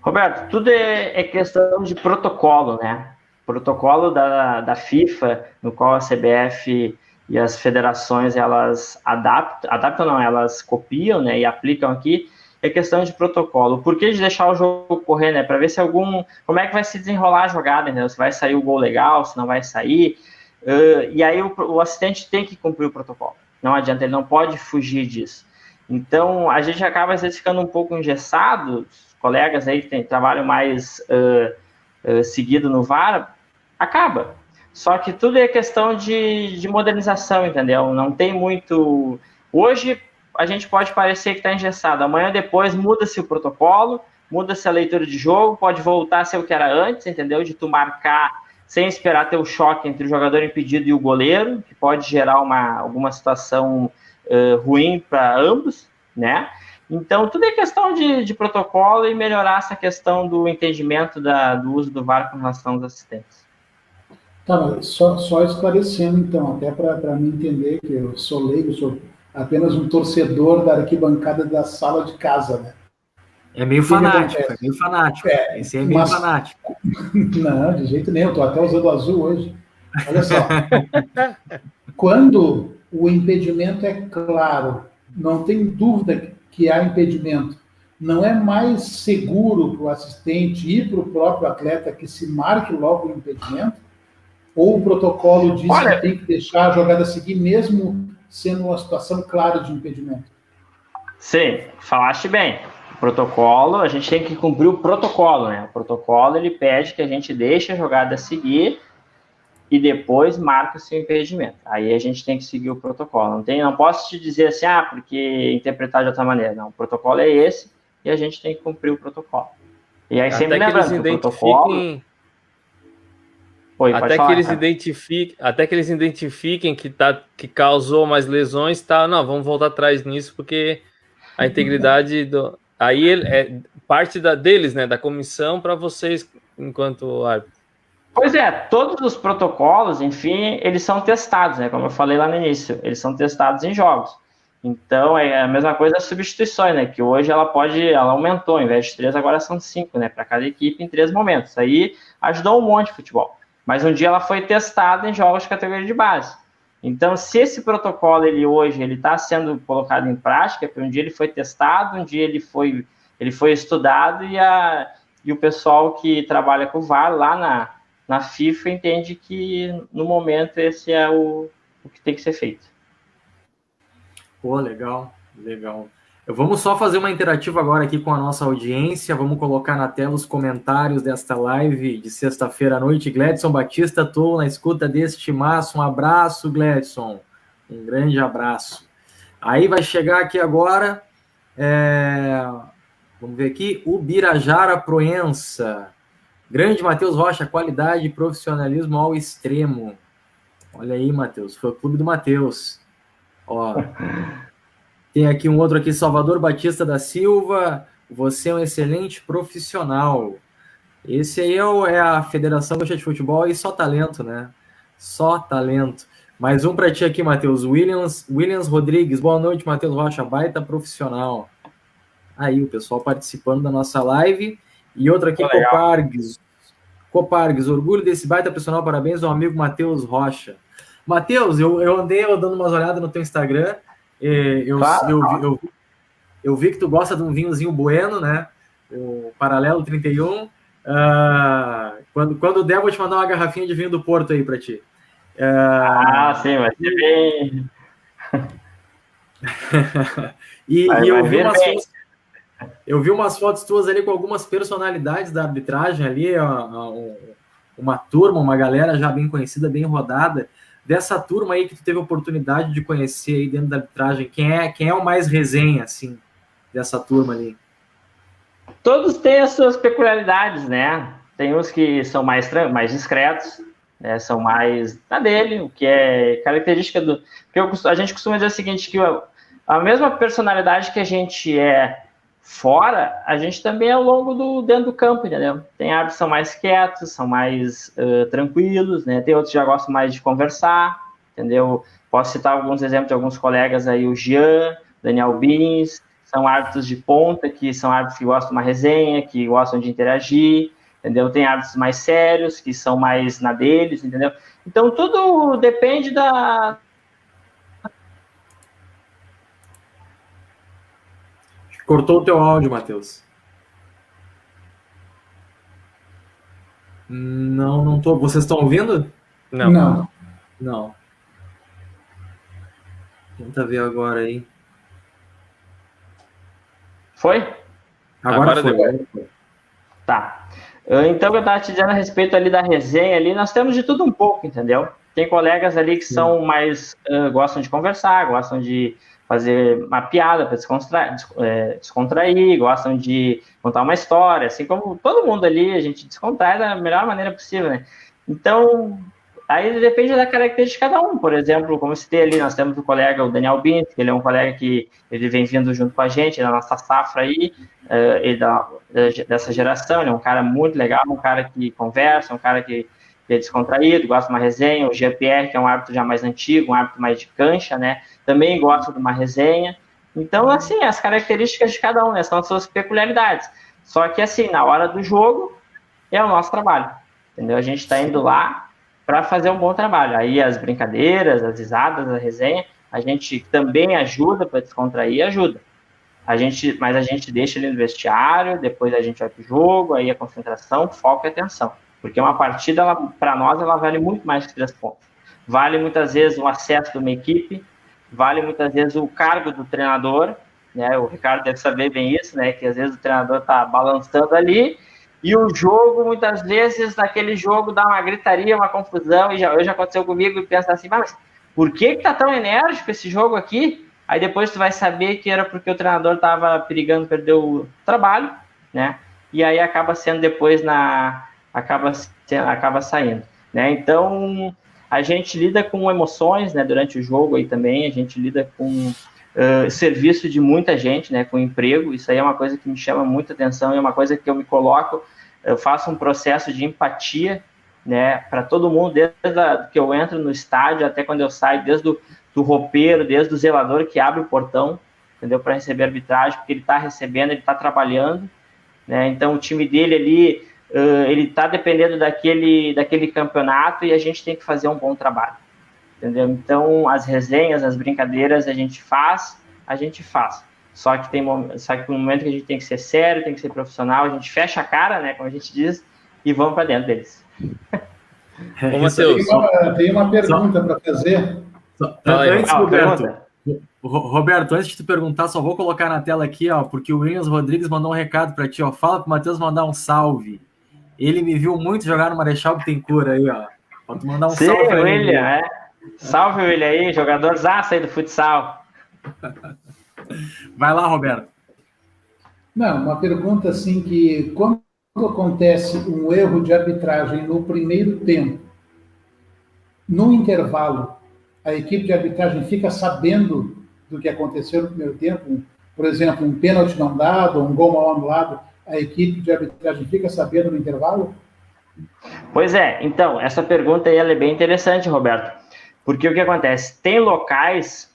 Roberto, tudo é questão de protocolo, né? Protocolo da FIFA, no qual a CBF e as federações, elas adaptam não, elas copiam, né, e aplicam aqui, é questão de protocolo. Por que de deixar o jogo correr, né? Para ver se como é que vai se desenrolar a jogada, né? Se vai sair o gol legal, se não vai sair. E aí o assistente tem que cumprir o protocolo. Não adianta, ele não pode fugir disso. Então, a gente acaba, às vezes, ficando um pouco engessado. Os colegas aí que trabalham mais seguido no VAR, acaba. Só que tudo é questão de modernização, entendeu? Não tem muito... Hoje, a gente pode parecer que está engessado. Amanhã, depois, muda-se o protocolo, muda-se a leitura de jogo, pode voltar a ser o que era antes, entendeu? De tu marcar sem esperar ter o choque entre o jogador impedido e o goleiro, que pode gerar alguma situação ruim para ambos, né? Então, tudo é questão de protocolo e melhorar essa questão do entendimento do uso do VAR com relação aos assistentes. Tá, só esclarecendo, então, até para mim entender que eu sou leigo, sou apenas um torcedor da arquibancada da sala de casa, né? É meio fanático. Esse é meio fanático. Não, de jeito nenhum, estou até usando azul hoje. Olha só. Quando o impedimento é claro, não tem dúvida que há impedimento, não é mais seguro para o assistente e para o próprio atleta que se marque logo o impedimento? Ou o protocolo diz que tem que deixar a jogada seguir mesmo sendo uma situação clara de impedimento? Sim, falaste bem. O protocolo, a gente tem que cumprir o protocolo, né? O protocolo, ele pede que a gente deixe a jogada seguir e depois marca-se o impedimento. Aí a gente tem que seguir o protocolo. Não posso te dizer assim, porque interpretar de outra maneira. Não, o protocolo é esse e a gente tem que cumprir o protocolo. E aí sempre lembrando que o protocolo... Até que eles identifiquem que causou mais lesões, não, vamos voltar atrás nisso, porque a integridade aí é parte deles, né, da comissão, para vocês, enquanto árbitro. Pois é, todos os protocolos, enfim, eles são testados, né, como eu falei lá no início, eles são testados em jogos. Então, é a mesma coisa das substituições, né, que hoje ela aumentou, ao invés de 3, agora são 5, né, para cada equipe em 3 momentos. Aí ajudou um monte de futebol. Mas um dia ela foi testada em jogos de categoria de base. Então, se esse protocolo hoje está sendo colocado em prática, porque um dia ele foi testado, um dia ele foi estudado e o pessoal que trabalha com o VAR lá na FIFA entende que no momento esse é o que tem que ser feito. Pô, legal. Vamos só fazer uma interativa agora aqui com a nossa audiência. Vamos colocar na tela os comentários desta live de sexta-feira à noite. Gledson Batista, estou na escuta deste maço. Um abraço, Gledson. Um grande abraço. Aí vai chegar aqui agora, vamos ver aqui, o Birajara Proença. Grande Matheus Rocha, qualidade e profissionalismo ao extremo. Olha aí, Matheus, foi o clube do Matheus. Ó, tem aqui um outro aqui, Salvador Batista da Silva. Você é um excelente profissional. Esse aí é a Federação Gaúcha de Futebol e só talento, né? Só talento. Mais um para ti aqui, Matheus. Williams Rodrigues. Boa noite, Matheus Rocha. Baita profissional. Aí, o pessoal participando da nossa live. E outra aqui, Copargues. Orgulho desse baita profissional. Parabéns ao amigo Matheus Rocha. Matheus, eu andei dando umas olhadas no teu Instagram. Eu vi que tu gosta de um vinhozinho bueno, né? O Paralelo 31. Quando der, eu vou te mandar uma garrafinha de vinho do Porto aí para ti. Sim, vai ser bem. Eu vi umas fotos tuas ali com algumas personalidades da arbitragem ali, uma turma, uma galera já bem conhecida, bem rodada. Dessa turma aí que tu teve a oportunidade de conhecer aí dentro da arbitragem, quem é o mais resenha, assim, dessa turma ali? Todos têm as suas peculiaridades, né? Tem uns que são mais discretos, né? São mais na dele, o que é característica do... Porque a gente costuma dizer o seguinte, que a mesma personalidade que a gente é fora, a gente também é ao longo dentro do campo, entendeu? Tem árbitros que são mais quietos, são mais tranquilos, né? Tem outros que já gostam mais de conversar, entendeu? Posso citar alguns exemplos de alguns colegas aí, o Jean, Daniel Bins, são árbitros de ponta, que são árbitros que gostam de uma resenha, que gostam de interagir, entendeu? Tem árbitros mais sérios, que são mais na deles, entendeu? Então, tudo depende da... Cortou o teu áudio, Matheus. Não tô. Vocês estão ouvindo? Não. Tenta ver agora aí. Foi? Agora foi. Tá. Então, eu estava te dizendo a respeito ali da resenha ali, nós temos de tudo um pouco, entendeu? Tem colegas ali que são mais... gostam de conversar, gostam de fazer uma piada para descontrair, gostam de contar uma história, assim como todo mundo ali, a gente descontrai da melhor maneira possível, né? Então, aí depende da característica de cada um. Por exemplo, como eu citei ali, nós temos o colega, o Daniel Bint, que ele é um colega que ele vem vindo junto com a gente, na nossa safra aí, dessa geração, ele é um cara muito legal, um cara que conversa, um cara que é descontraído, gosta de uma resenha. O Jean-Pierre, que é um árbitro já mais antigo, um árbitro mais de cancha, né? Também gosta de uma resenha. Então, assim, as características de cada um, né? São as suas peculiaridades. Só que, assim, na hora do jogo, é o nosso trabalho, entendeu? A gente está indo lá para fazer um bom trabalho. Aí as brincadeiras, as risadas, a resenha, a gente também ajuda para descontrair, ajuda. Mas a gente deixa ele no vestiário, depois a gente vai para o jogo, aí a concentração, foco e atenção. Porque uma partida, para nós, ela vale muito mais que 3 pontos. Vale muitas vezes o acesso de uma equipe, vale muitas vezes o cargo do treinador, né? O Ricardo deve saber bem isso, né? Que às vezes o treinador está balançando ali, e o jogo, muitas vezes, naquele jogo dá uma gritaria, uma confusão, e já aconteceu comigo, e pensa assim, mas por que tá tão enérgico esse jogo aqui? Aí depois tu vai saber que era porque o treinador estava perigando perder o trabalho, né? E aí acaba sendo depois acaba saindo, né? Então, a gente lida com emoções, né, durante o jogo aí também, a gente lida com serviço de muita gente, né, com emprego. Isso aí é uma coisa que me chama muita atenção, é uma coisa que eu me coloco, eu faço um processo de empatia, né, para todo mundo, desde que eu entro no estádio até quando eu saio, desde do roupeiro, desde o zelador que abre o portão, entendeu, para receber arbitragem, porque ele está recebendo, ele está trabalhando, né? Então o time dele ali, ele está dependendo daquele campeonato, e a gente tem que fazer um bom trabalho, entendeu? Então as resenhas, as brincadeiras a gente faz, só que no momento que a gente tem que ser sério, tem que ser profissional, a gente fecha a cara, né, como a gente diz, e vamos para dentro deles. Ô, Matheus, tem uma pergunta para fazer. Antes, Roberto, Roberto, antes de tu perguntar, só vou colocar na tela aqui, ó, porque o Williams Rodrigues mandou um recado para ti, ó. Fala pro Matheus mandar um salve. Ele me viu muito jogar no Marechal Bittencourt aí, ó. Pode mandar um Sim, salve para ele. William, Salve, William aí, jogadorzaço aí do futsal. Vai lá, Roberto. Não, uma pergunta assim que quando acontece um erro de arbitragem no primeiro tempo, no intervalo, a equipe de arbitragem fica sabendo do que aconteceu no primeiro tempo, por exemplo, um pênalti não dado, um gol mal anulado, a equipe de arbitragem fica sabendo no intervalo? Pois é, então, essa pergunta aí ela é bem interessante, Roberto, porque o que acontece? Tem locais,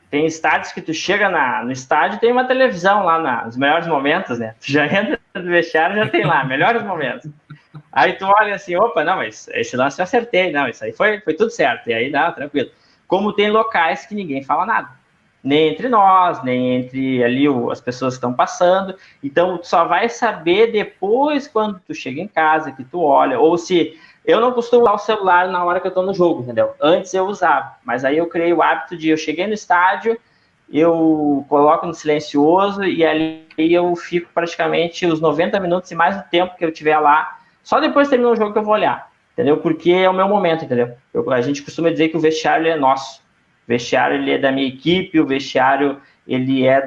tem estádios que tu chega no estádio, tem uma televisão lá nos melhores momentos, né? Tu já entra no vestiário, já tem lá, melhores momentos. Aí tu olha assim, opa, não, mas esse lance eu acertei, não, isso aí foi tudo certo, e aí dá, tranquilo. Como tem locais que ninguém fala nada, nem entre nós, nem entre ali as pessoas que estão passando, então tu só vai saber depois quando tu chega em casa, que tu olha, ou se... Eu não costumo usar o celular na hora que eu tô no jogo, entendeu? Antes eu usava, mas aí eu criei o hábito de, eu cheguei no estádio, eu coloco no silencioso e ali eu fico praticamente os 90 minutos e mais o tempo que eu tiver lá. Só depois que terminar o jogo que eu vou olhar, entendeu? Porque é o meu momento, entendeu? A gente costuma dizer que o vestiário é nosso. O vestiário ele é da minha equipe, o vestiário ele é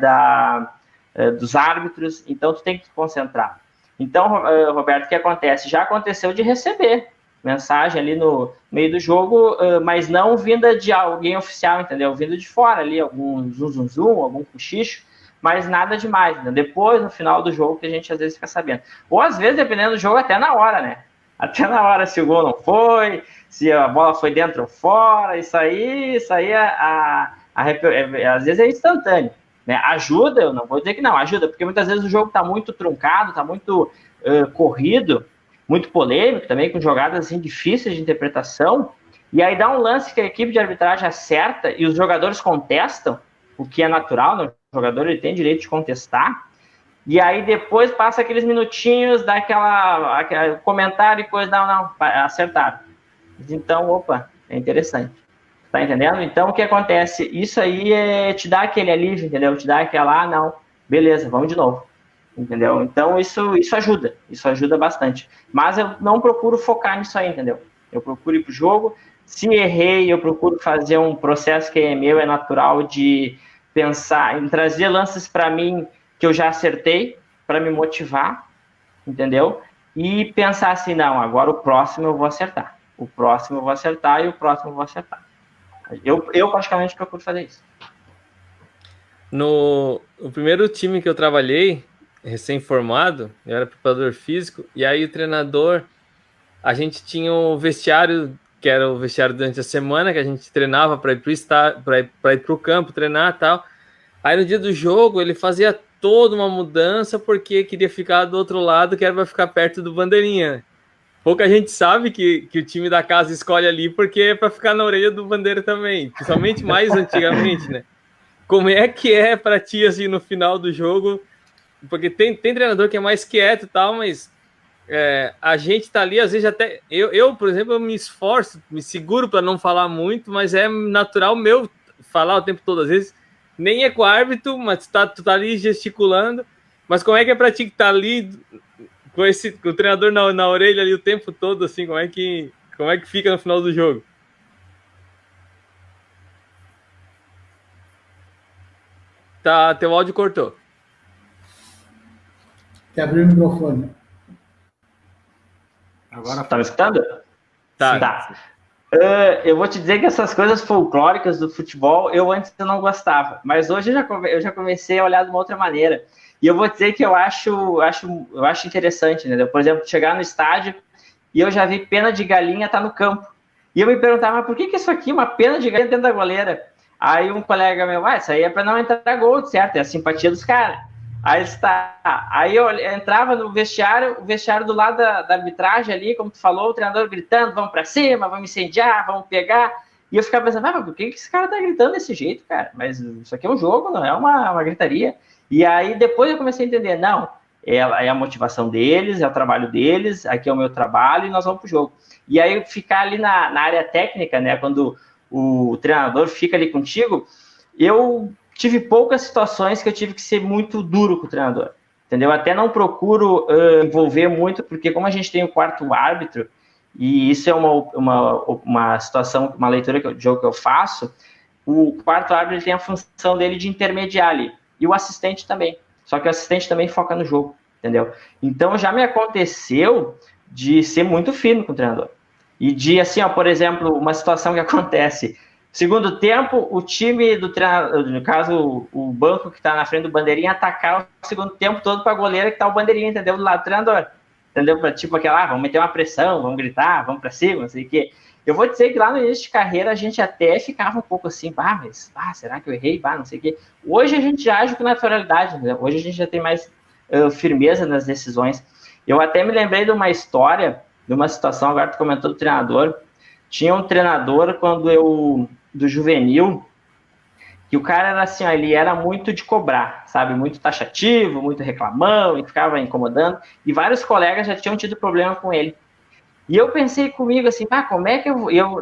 dos árbitros, então tu tem que te concentrar. Então, Roberto, o que acontece? Já aconteceu de receber mensagem ali no meio do jogo, mas não vinda de alguém oficial, entendeu? Vinda de fora ali, algum zum, algum cochicho, mas nada demais, né? Depois, no final do jogo, que a gente às vezes fica sabendo. Ou às vezes, dependendo do jogo, até na hora, né? Até na hora, se o gol não foi, se a bola foi dentro ou fora, isso aí às vezes é instantâneo, né? Ajuda, eu não vou dizer que não, ajuda, porque muitas vezes o jogo está muito truncado, está muito corrido, muito polêmico também, com jogadas assim, difíceis de interpretação, e aí dá um lance que a equipe de arbitragem acerta e os jogadores contestam, o que é natural, né? O jogador ele tem direito de contestar, e aí depois passa aqueles minutinhos, dá aquele comentário e coisa, não, acertaram. Então, opa, é interessante. Tá entendendo? Então, o que acontece? Isso aí te dá aquele alívio, entendeu? Te dá aquela, não, beleza, vamos de novo. Entendeu? Então, isso ajuda bastante. Mas eu não procuro focar nisso aí, entendeu? Eu procuro ir pro jogo. Se errei, eu procuro fazer um processo que é meu, é natural, de pensar, em trazer lances para mim que eu já acertei, para me motivar, entendeu? E pensar assim, não, agora o próximo eu vou acertar. O próximo eu vou acertar e o próximo eu vou acertar. Eu praticamente procuro fazer isso. No primeiro time que eu trabalhei, recém-formado, eu era preparador físico, e aí o treinador, a gente tinha o vestiário, que era o vestiário durante a semana, que a gente treinava para ir para o campo, treinar e tal. Aí no dia do jogo ele fazia toda uma mudança porque queria ficar do outro lado, que era para ficar perto do bandeirinha. Pouca gente sabe que o time da casa escolhe ali porque é para ficar na orelha do bandeira também, principalmente mais antigamente, né? Como é que é para ti, assim, no final do jogo? Porque tem treinador que é mais quieto e tal, mas a gente tá ali, às vezes até... Eu, por exemplo, eu me esforço, me seguro para não falar muito, mas é natural meu falar o tempo todo. Às vezes nem é com o árbitro, mas tu tá ali gesticulando. Mas como é que é para ti que tá ali com o treinador na orelha ali o tempo todo, assim, como é que fica no final do jogo? Tá, teu áudio cortou. Quer abrir o microfone. Agora tá me escutando? Tá. Eu vou te dizer que essas coisas folclóricas do futebol, eu antes não gostava, mas hoje eu já comecei a olhar de uma outra maneira. E eu vou dizer que eu acho interessante, né? Por exemplo, chegar no estádio e eu já vi pena de galinha tá no campo. E eu me perguntava, mas por que isso aqui, uma pena de galinha dentro da goleira? Aí um colega meu, isso aí é para não entrar gol, certo? É a simpatia dos caras. Aí eu entrava no vestiário, o vestiário do lado da arbitragem ali, como tu falou, o treinador gritando, vamos para cima, vamos incendiar, vamos pegar. E eu ficava pensando, mas por que esse cara tá gritando desse jeito, cara? Mas isso aqui é um jogo, não é uma gritaria. E aí depois eu comecei a entender, não, é a motivação deles, é o trabalho deles, aqui é o meu trabalho e nós vamos pro jogo. E aí ficar ali na área técnica, né, quando o treinador fica ali contigo, eu tive poucas situações que eu tive que ser muito duro com o treinador, entendeu? Até não procuro envolver muito, porque como a gente tem o quarto árbitro, e isso é uma situação, uma leitura de jogo que eu faço, o quarto árbitro tem a função dele de intermediar ali, e o assistente também, só que o assistente também foca no jogo, entendeu? Então já me aconteceu de ser muito firme com o treinador, e de, assim, ó, por exemplo, uma situação que acontece, segundo tempo, o time do treinador, no caso, o banco que está na frente do bandeirinha, atacar o segundo tempo todo para a goleira que está o bandeirinha, entendeu? Do lado do treinador. Entendeu? Tipo aquela, vamos meter uma pressão, vamos gritar, vamos para cima, não sei o quê. Eu vou dizer que lá no início de carreira a gente até ficava um pouco assim, será que eu errei? Não sei o quê. Hoje a gente já age com naturalidade, entendeu? Hoje a gente já tem mais firmeza nas decisões. Eu até me lembrei de uma história, de uma situação, agora tu comentou do treinador. Tinha um treinador do juvenil, que o cara era assim, ó, ele era muito de cobrar, sabe, muito taxativo, muito reclamão, e ficava incomodando, e vários colegas já tinham tido problema com ele. E eu pensei comigo assim, como é que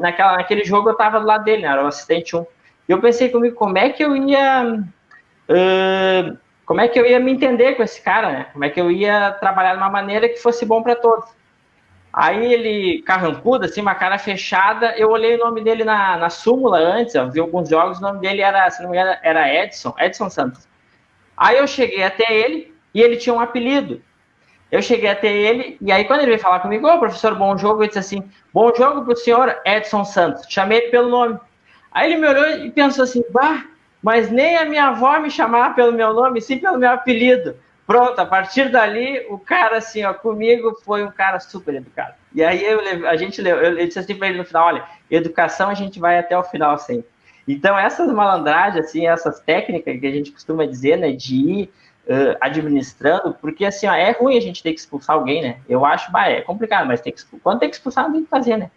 naquele jogo eu tava do lado dele, né, era o assistente 1, e eu pensei comigo, como é que eu ia me entender com esse cara, né, como é que eu ia trabalhar de uma maneira que fosse bom para todos. Aí ele, carrancudo, assim, uma cara fechada, eu olhei o nome dele na súmula antes, eu vi alguns jogos, o nome dele era, se não me engano, era Edson Santos. Aí eu cheguei até ele, e ele tinha um apelido. Eu cheguei até ele, e aí quando ele veio falar comigo, professor, bom jogo, eu disse assim, bom jogo pro senhor Edson Santos. Chamei ele pelo nome. Aí ele me olhou e pensou assim, mas nem a minha avó me chamava pelo meu nome, sim pelo meu apelido. Pronto, a partir dali, o cara, assim, ó, comigo foi um cara super educado. E aí eu disse assim para ele no final, olha, educação a gente vai até o final sempre. Então, essas malandragens, assim, essas técnicas que a gente costuma dizer, né, de ir administrando, porque, assim, ó, é ruim a gente ter que expulsar alguém, né? Eu acho, é complicado, mas quando tem que expulsar, não tem que fazer, né?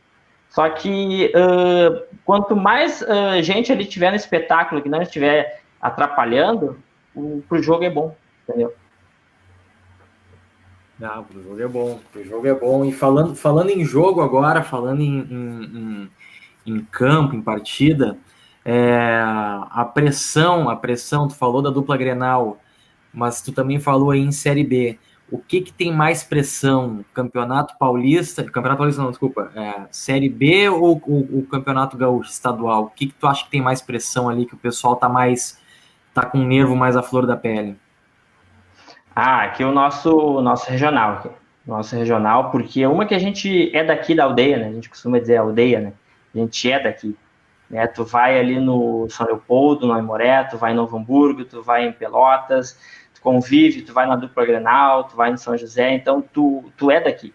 Só que quanto mais gente ali tiver no espetáculo, que não estiver atrapalhando, pro jogo é bom, entendeu? O jogo é bom, o jogo é bom. E falando em jogo agora, falando em campo, em partida, a pressão, tu falou da dupla Grenal, mas tu também falou aí em Série B. O que tem mais pressão? Campeonato Paulista não, desculpa, Série B ou o Campeonato Gaúcho estadual? O que tu acha que tem mais pressão ali, que o pessoal tá com o nervo mais à flor da pele? Aqui o nosso regional, aqui. Nosso regional, porque uma que a gente é daqui da aldeia, né? A gente costuma dizer aldeia, né? A gente é daqui, né? Tu vai ali no São Leopoldo, no Aimoré, tu vai em Novo Hamburgo, tu vai em Pelotas, tu convive, tu vai na dupla Grenal, tu vai no São José, então tu é daqui.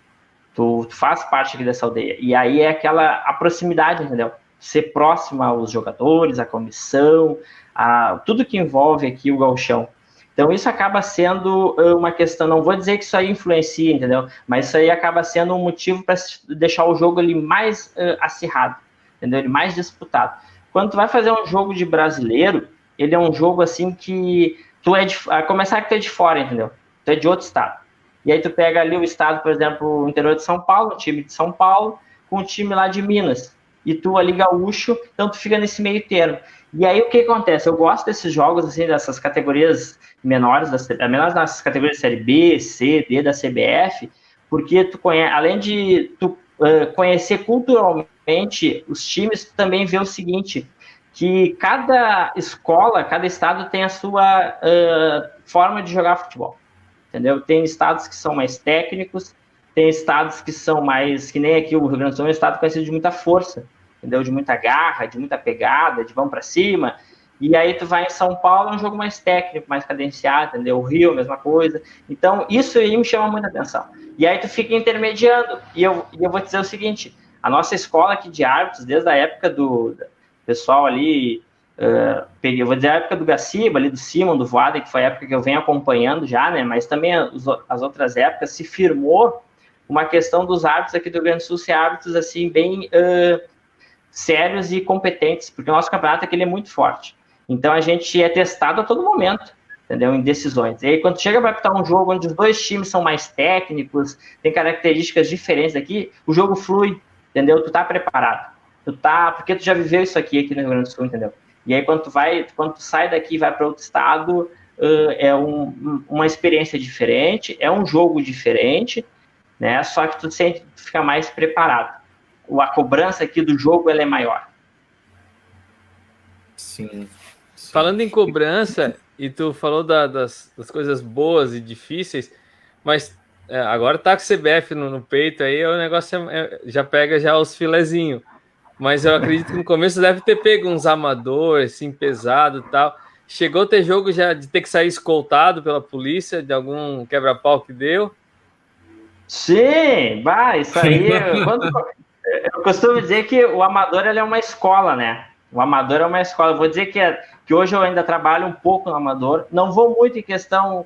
Tu faz parte aqui dessa aldeia. E aí é a proximidade, entendeu? Ser próximo aos jogadores, à comissão, a tudo que envolve aqui o gauchão. Então, isso acaba sendo uma questão, não vou dizer que isso aí influencia, entendeu? Mas isso aí acaba sendo um motivo para deixar o jogo ali mais acirrado, entendeu? Ele mais disputado. Quando tu vai fazer um jogo de brasileiro, ele é um jogo assim que a começar que tu é de fora, entendeu? Tu é de outro estado. E aí tu pega ali o estado, por exemplo, o interior de São Paulo, o time de São Paulo, com o time lá de Minas. E tu ali gaúcho, então tu fica nesse meio termo. E aí o que acontece? Eu gosto desses jogos, assim, dessas categorias menores, menos nas categorias de Série B, C, D da CBF, porque tu conhece, além de tu conhecer culturalmente os times, tu também vê o seguinte, que cada escola, cada estado tem a sua forma de jogar futebol, entendeu? Tem estados que são mais técnicos, tem estados que são mais, que nem aqui o Rio Grande do Sul, é um estado conhecido de muita força, entendeu? De muita garra, de muita pegada, de vamos para cima. E aí tu vai em São Paulo, é um jogo mais técnico, mais cadenciado, entendeu? O Rio, a mesma coisa. Então, isso aí me chama muita atenção. E aí tu fica intermediando. E eu vou te dizer o seguinte, a nossa escola aqui de árbitros, desde a época do pessoal ali, eu vou dizer a época do Gaciba, ali do Simon, do Voada, que foi a época que eu venho acompanhando já, né? Mas também as outras épocas se firmou uma questão dos árbitros aqui do Rio Grande do Sul ser árbitros, assim, bem sérios e competentes, porque o nosso campeonato aqui ele é muito forte. Então, a gente é testado a todo momento, entendeu? Em decisões. E aí, quando chega para apitar um jogo onde os dois times são mais técnicos, tem características diferentes aqui, o jogo flui, entendeu? Tu tá preparado. Porque tu já viveu isso aqui no Rio Grande do Sul, entendeu? E aí, quando tu sai daqui e vai para outro estado, é uma experiência diferente, é um jogo diferente, né? Só que tu fica mais preparado. A cobrança aqui do jogo, ela é maior. Sim. Falando em cobrança, e tu falou das coisas boas e difíceis, mas agora tá com o CBF no peito aí, o negócio já pega já os filezinhos. Mas eu acredito que no começo deve ter pego uns amadores, assim, pesado e tal. Chegou a ter jogo já de ter que sair escoltado pela polícia, de algum quebra-pau que deu? Sim, isso aí. Eu costumo dizer que o amador ele é uma escola, né? O amador é uma escola. Eu vou dizer que hoje eu ainda trabalho um pouco no amador. Não vou muito em questão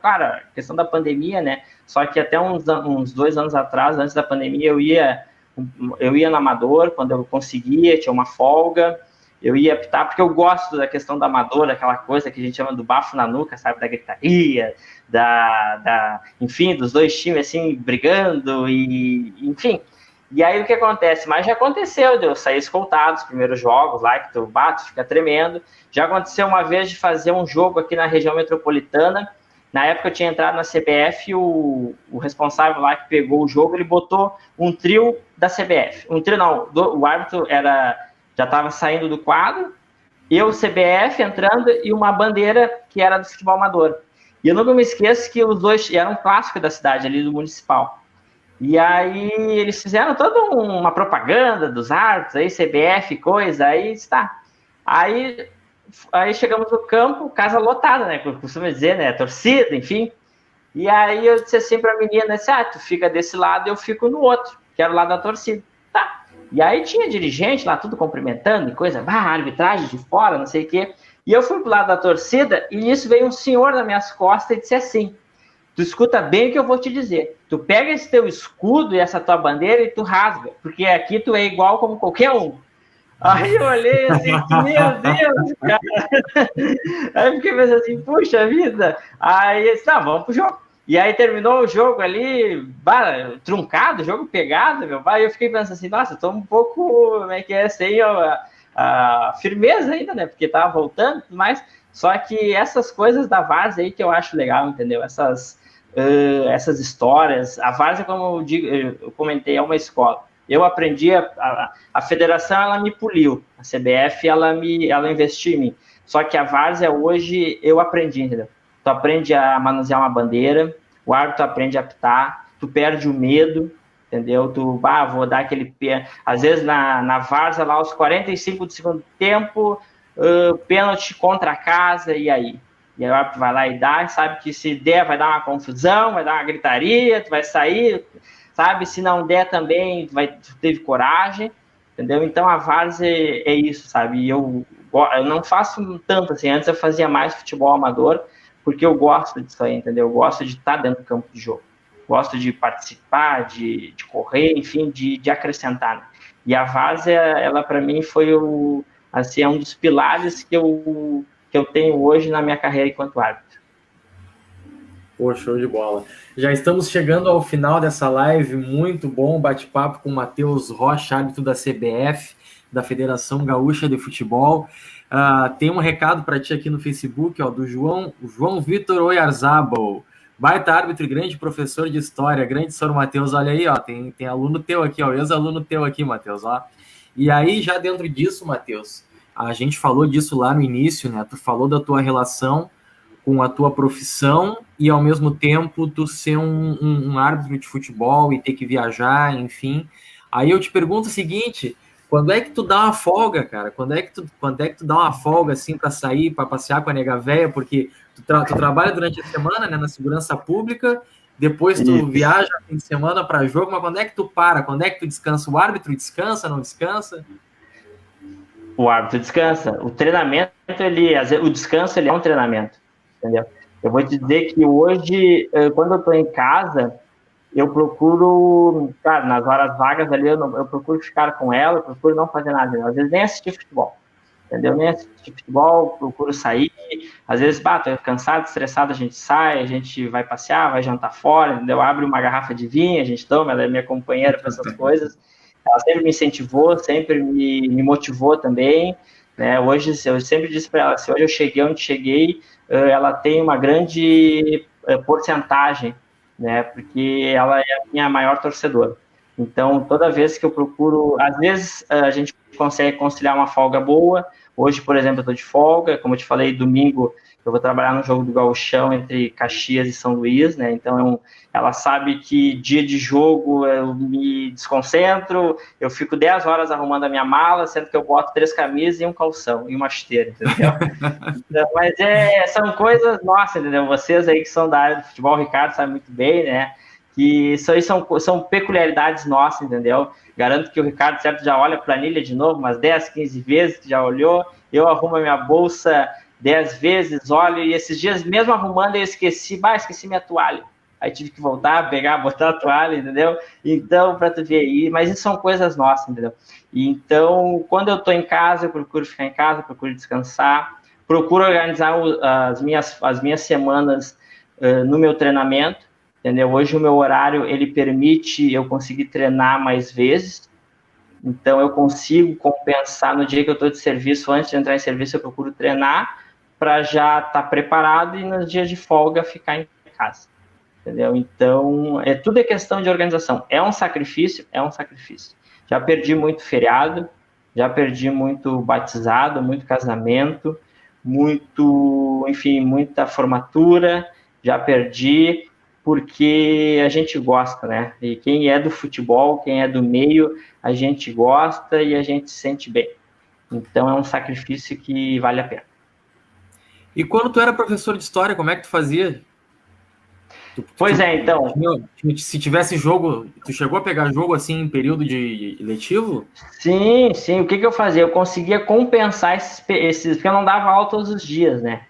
da pandemia, né? Só que até uns 2 anos atrás, antes da pandemia, eu ia no amador quando eu conseguia, tinha uma folga. Eu ia apitar, porque eu gosto da questão do amador, aquela coisa que a gente chama do bafo na nuca, sabe? Da gritaria, enfim, dos dois times, assim, brigando, enfim. E aí, o que acontece? Mas já aconteceu de eu sair escoltado os primeiros jogos lá, que tu bate, fica tremendo. Já aconteceu uma vez de fazer um jogo aqui na região metropolitana. Na época eu tinha entrado na CBF, o responsável lá que pegou o jogo, ele botou um trio da CBF. Um trio não, o árbitro já estava saindo do quadro, eu, CBF, entrando, e uma bandeira que era do futebol amador. E eu nunca me esqueço que os dois eram um clássico da cidade, ali do municipal. E aí eles fizeram toda uma propaganda dos árbitros, aí CBF, coisa, aí está. Aí chegamos no campo, casa lotada, né, que eu costumo dizer, né, torcida, enfim. E aí eu disse assim para a menina, tu fica desse lado, eu fico no outro, que era o lado da torcida. Tá. E aí tinha dirigente lá, tudo cumprimentando e coisa, arbitragem de fora, não sei o quê. E eu fui pro lado da torcida e nisso veio um senhor nas minhas costas e disse assim, tu escuta bem o que eu vou te dizer. Tu pega esse teu escudo e essa tua bandeira e tu rasga, porque aqui tu é igual como qualquer um. Aí eu olhei assim, meu Deus, cara. Aí fiquei pensando assim, puxa vida. Aí eu disse, vamos pro jogo. E aí terminou o jogo ali, truncado, jogo pegado, meu pai. Eu fiquei pensando assim, nossa, tô um pouco, como é que é, sem a firmeza ainda, né? Porque tava voltando, mas só que essas coisas da várzea aí que eu acho legal, entendeu? Essas histórias. A várzea, como eu comentei, é uma escola. Eu aprendi, a federação, ela me poliu. A CBF, ela investiu em mim. Só que a várzea, hoje, eu aprendi, entendeu? Tu aprende a manusear uma bandeira, o árbitro aprende a apitar, tu perde o medo, entendeu? Tu, vou dar aquele pé. Às vezes, na várzea, lá, aos 45 do segundo tempo, pênalti contra a casa, e aí? E aí o árbitro vai lá e dá, sabe que se der, vai dar uma confusão, vai dar uma gritaria, tu vai sair, sabe? Se não der também, tu teve coragem, entendeu? Então, a várzea é isso, sabe? E eu não faço tanto assim, antes eu fazia mais futebol amador, porque eu gosto disso aí, entendeu? Eu gosto de estar dentro do campo de jogo. Gosto de participar, de correr, enfim, de acrescentar. Né? E a várzea, ela para mim foi assim, é um dos pilares que eu tenho hoje na minha carreira enquanto árbitro. Pô, show de bola. Já estamos chegando ao final dessa live, muito bom, bate-papo com o Matheus Rocha, árbitro da CBF, da Federação Gaúcha de Futebol. Tem um recado para ti aqui no Facebook, do João Vitor Oyarzabal, baita árbitro e grande professor de história, grande senhor Matheus, olha aí, tem aluno teu aqui, ex-aluno teu aqui, Matheus, E aí, já dentro disso, Matheus, a gente falou disso lá no início, né? Tu falou da tua relação com a tua profissão e, ao mesmo tempo, tu ser um árbitro de futebol e ter que viajar, enfim. Aí eu te pergunto o seguinte, quando é que tu dá uma folga, cara? Quando é que tu dá uma folga, assim, para sair, para passear com a nega véia? Porque tu trabalha durante a semana, né, na segurança pública, depois tu viaja fim de semana para jogo, mas quando é que tu para? Quando é que tu descansa? O árbitro descansa, não descansa? O árbitro descansa. O treinamento, o descanso, ele é um treinamento, entendeu? Eu vou te dizer que hoje, quando eu tô em casa, eu procuro, cara, nas horas vagas ali, eu procuro ficar com ela, eu procuro não fazer nada, às vezes nem assistir futebol, entendeu? Nem assistir futebol, procuro sair, às vezes, tô cansado, estressado, a gente sai, a gente vai passear, vai jantar fora, entendeu? Abre uma garrafa de vinho, a gente toma, ela é minha companheira para essas coisas, ela sempre me incentivou, sempre me motivou também, né? Hoje, eu sempre disse para ela, se hoje eu cheguei onde cheguei, ela tem uma grande porcentagem, né? Porque ela é a minha maior torcedora. Então, toda vez que eu procuro, às vezes a gente consegue conciliar uma folga boa. Hoje, por exemplo, eu estou de folga, como eu te falei, domingo eu vou trabalhar no jogo do Gauchão entre Caxias e São Luís, né? Então, ela sabe que dia de jogo eu me desconcentro, eu fico 10 horas arrumando a minha mala, sendo que eu boto 3 camisas e um calção e uma esteira, entendeu? Então, mas são coisas nossas, entendeu? Vocês aí que são da área do futebol, o Ricardo sabe muito bem, né? Que isso aí são peculiaridades nossas, entendeu? Garanto que o Ricardo, certo, já olha a planilha de novo, umas 10, 15 vezes que já olhou, eu arrumo a minha bolsa 10 vezes, olho, e esses dias mesmo arrumando eu esqueci minha toalha. Aí tive que voltar, pegar, botar a toalha, entendeu? Então, para tu ver aí, mas isso são coisas nossas, entendeu? E então, quando eu tô em casa, eu procuro ficar em casa, procuro descansar, procuro organizar as minhas semanas no meu treinamento, entendeu? Hoje o meu horário, ele permite eu conseguir treinar mais vezes, então eu consigo compensar no dia que eu estou de serviço, antes de entrar em serviço eu procuro treinar para já estar preparado e nos dias de folga ficar em casa, entendeu? Então, tudo é questão de organização. É um sacrifício. Já perdi muito feriado, já perdi muito batizado, muito casamento, muita formatura, já perdi, porque a gente gosta, né? E quem é do futebol, quem é do meio, a gente gosta e a gente se sente bem. Então, é um sacrifício que vale a pena. E quando tu era professor de história, como é que tu fazia? Pois é, então... Se tivesse jogo, tu chegou a pegar jogo assim em período de letivo? Sim. O que eu fazia? Eu conseguia compensar esses porque eu não dava aula todos os dias, né?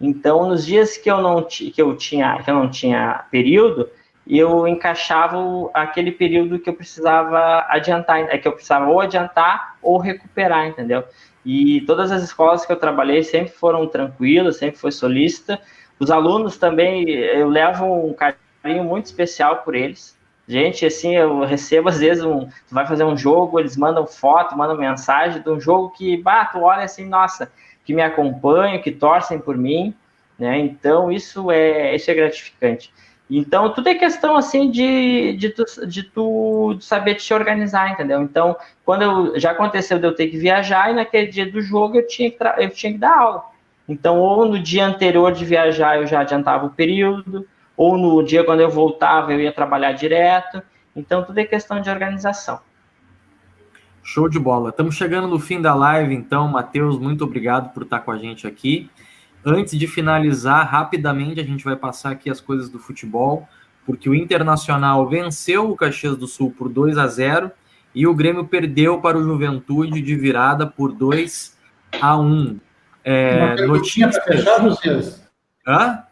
Então, nos dias que eu não tinha período, eu encaixava aquele período que eu precisava adiantar, que eu precisava ou adiantar ou recuperar, entendeu? E todas as escolas que eu trabalhei sempre foram tranquilas, sempre foi solícita. Os alunos também, eu levo um carinho muito especial por eles. Gente, assim, eu recebo às vezes vai fazer um jogo, eles mandam foto, mandam mensagem de um jogo que, tu olha assim, nossa, que me acompanham, que torcem por mim, né? Então, isso é gratificante. Então, tudo é questão, assim, de tu saber te organizar, entendeu? Então, já aconteceu de eu ter que viajar e naquele dia do jogo eu tinha que dar aula. Então, ou no dia anterior de viajar eu já adiantava o período, ou no dia quando eu voltava eu ia trabalhar direto. Então, tudo é questão de organização. Show de bola. Estamos chegando no fim da live, então, Matheus, muito obrigado por estar com a gente aqui. Antes de finalizar, rapidamente, a gente vai passar aqui as coisas do futebol, porque o Internacional venceu o Caxias do Sul por 2-0 e o Grêmio perdeu para o Juventude de virada por 2-1. Uma perguntinha para fechar, Josias? Hã?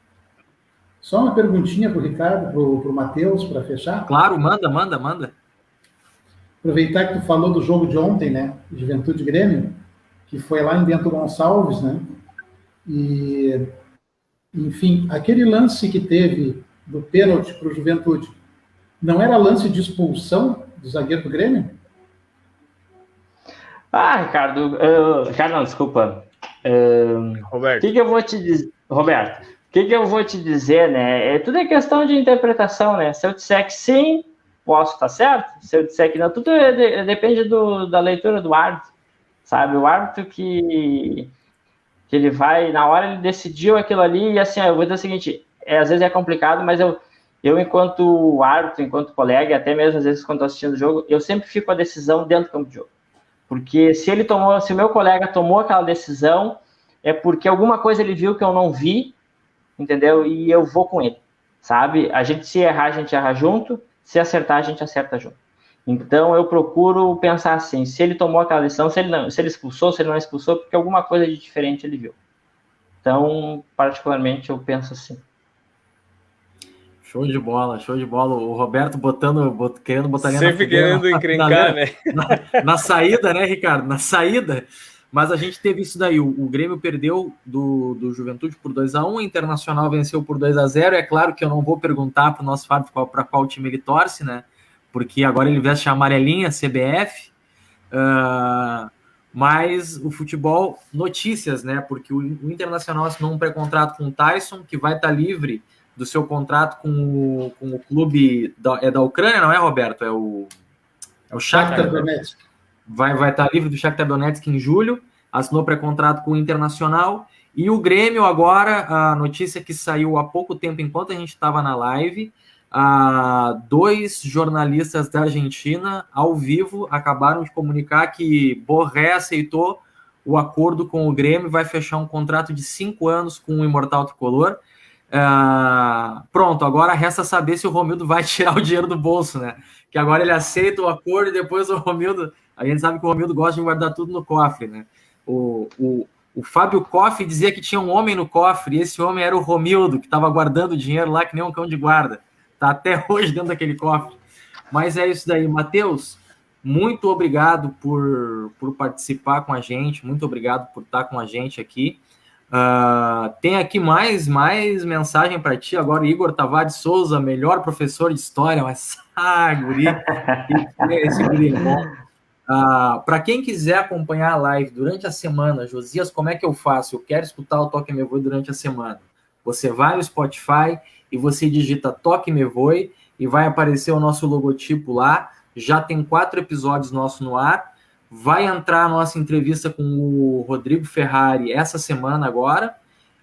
Só uma perguntinha para o Ricardo, para o Matheus, para fechar? Claro, manda. Aproveitar que tu falou do jogo de ontem, né? Juventude Grêmio, que foi lá em Bento Gonçalves, né? E, enfim, aquele lance que teve do pênalti para o Juventude, não era lance de expulsão do zagueiro do Grêmio? Ricardo, não, desculpa. Roberto. O que eu vou te dizer, Roberto? O que eu vou te dizer, né? Tudo é questão de interpretação, né? Se eu disser que sim, posso estar certo. Se eu disser que não, tudo depende da leitura do árbitro, sabe? O árbitro que ele vai, na hora ele decidiu aquilo ali, e assim, eu vou dizer o seguinte, às vezes é complicado, mas eu enquanto árbitro, enquanto colega, e até mesmo às vezes quando estou assistindo o jogo, eu sempre fico com a decisão dentro do campo de jogo. Porque se o meu colega tomou aquela decisão, é porque alguma coisa ele viu que eu não vi, entendeu? E eu vou com ele, sabe? Se errar, a gente erra junto, se acertar, a gente acerta junto. Então, eu procuro pensar assim, se ele tomou aquela decisão, se ele expulsou, se ele não expulsou, porque alguma coisa de diferente ele viu. Então, particularmente, eu penso assim. Show de bola. O Roberto querendo botar sempre querendo encrencar, né? Na saída, né, Ricardo? Na saída. Mas a gente teve isso daí. O Grêmio perdeu do Juventude por 2-1, o Internacional venceu por 2-0. É claro que eu não vou perguntar para o nosso Fábio para qual time ele torce, né? Porque agora ele veste a amarelinha, CBF. Mas o futebol, notícias, né? Porque o Internacional assinou um pré-contrato com o Tyson, que vai estar livre do seu contrato com o clube da Ucrânia, não é, Roberto? É o Shakhtar Donetsk. Vai estar livre do Shakhtar Donetsk em julho, assinou pré-contrato com o Internacional. E o Grêmio agora, a notícia que saiu há pouco tempo, enquanto a gente estava na live, 2 jornalistas da Argentina, ao vivo, acabaram de comunicar que Borré aceitou o acordo com o Grêmio e vai fechar um contrato de 5 anos com o Imortal Tricolor. Pronto, agora resta saber se o Romildo vai tirar o dinheiro do bolso, né? Que agora ele aceita o acordo e depois o Romildo... A gente sabe que o Romildo gosta de guardar tudo no cofre, né? O Fábio Koff dizia que tinha um homem no cofre, e esse homem era o Romildo, que estava guardando o dinheiro lá que nem um cão de guarda. Está até hoje dentro daquele cofre. Mas é isso daí. Matheus, muito obrigado por participar com a gente, muito obrigado por estar com a gente aqui. Tem aqui mais mensagem para ti. Agora, Igor Tavares Souza, melhor professor de história, mas guri, esse guri é bom. Para quem quiser acompanhar a live durante a semana, Josias, como é que eu faço? Eu quero escutar o Toque Me Voe durante a semana. Você vai no Spotify e você digita Toque Me Voe e vai aparecer o nosso logotipo lá. Já tem 4 episódios nossos no ar. Vai entrar a nossa entrevista com o Rodrigo Ferrari essa semana agora,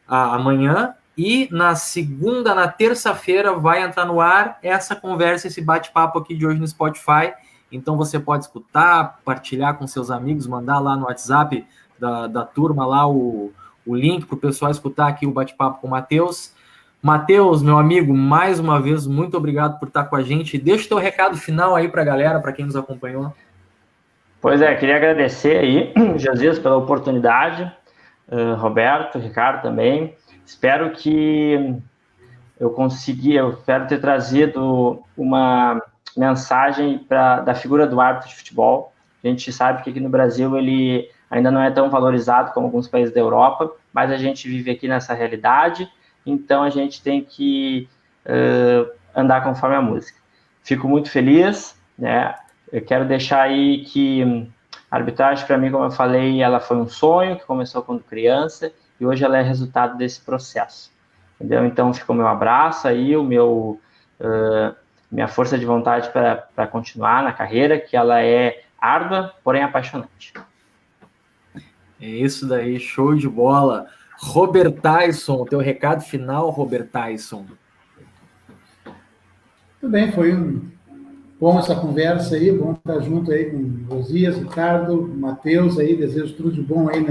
amanhã. E na terça-feira vai entrar no ar essa conversa, esse bate-papo aqui de hoje no Spotify. Então você pode escutar, partilhar com seus amigos, mandar lá no WhatsApp da turma lá o link para o pessoal escutar aqui o bate-papo com o Matheus. Matheus, meu amigo, mais uma vez, muito obrigado por estar com a gente. Deixa o teu recado final aí para a galera, para quem nos acompanhou. Pois é, queria agradecer aí, Josias, pela oportunidade, Roberto, Ricardo também. Espero que eu espero ter trazido uma mensagem da figura do árbitro de futebol. A gente sabe que aqui no Brasil ele ainda não é tão valorizado como alguns países da Europa, mas a gente vive aqui nessa realidade, então a gente tem que andar conforme a música. Fico muito feliz, né? Eu quero deixar aí que a arbitragem, para mim, como eu falei, ela foi um sonho que começou quando criança e hoje ela é resultado desse processo, entendeu? Então fica o meu abraço aí, minha força de vontade para continuar na carreira, que ela é árdua, porém apaixonante. É isso daí, show de bola. Robert Tyson, teu recado final, Robert Tyson. Tudo bem, foi bom essa conversa aí, bom estar junto aí com Josias, Ricardo, Matheus aí, desejo tudo de bom aí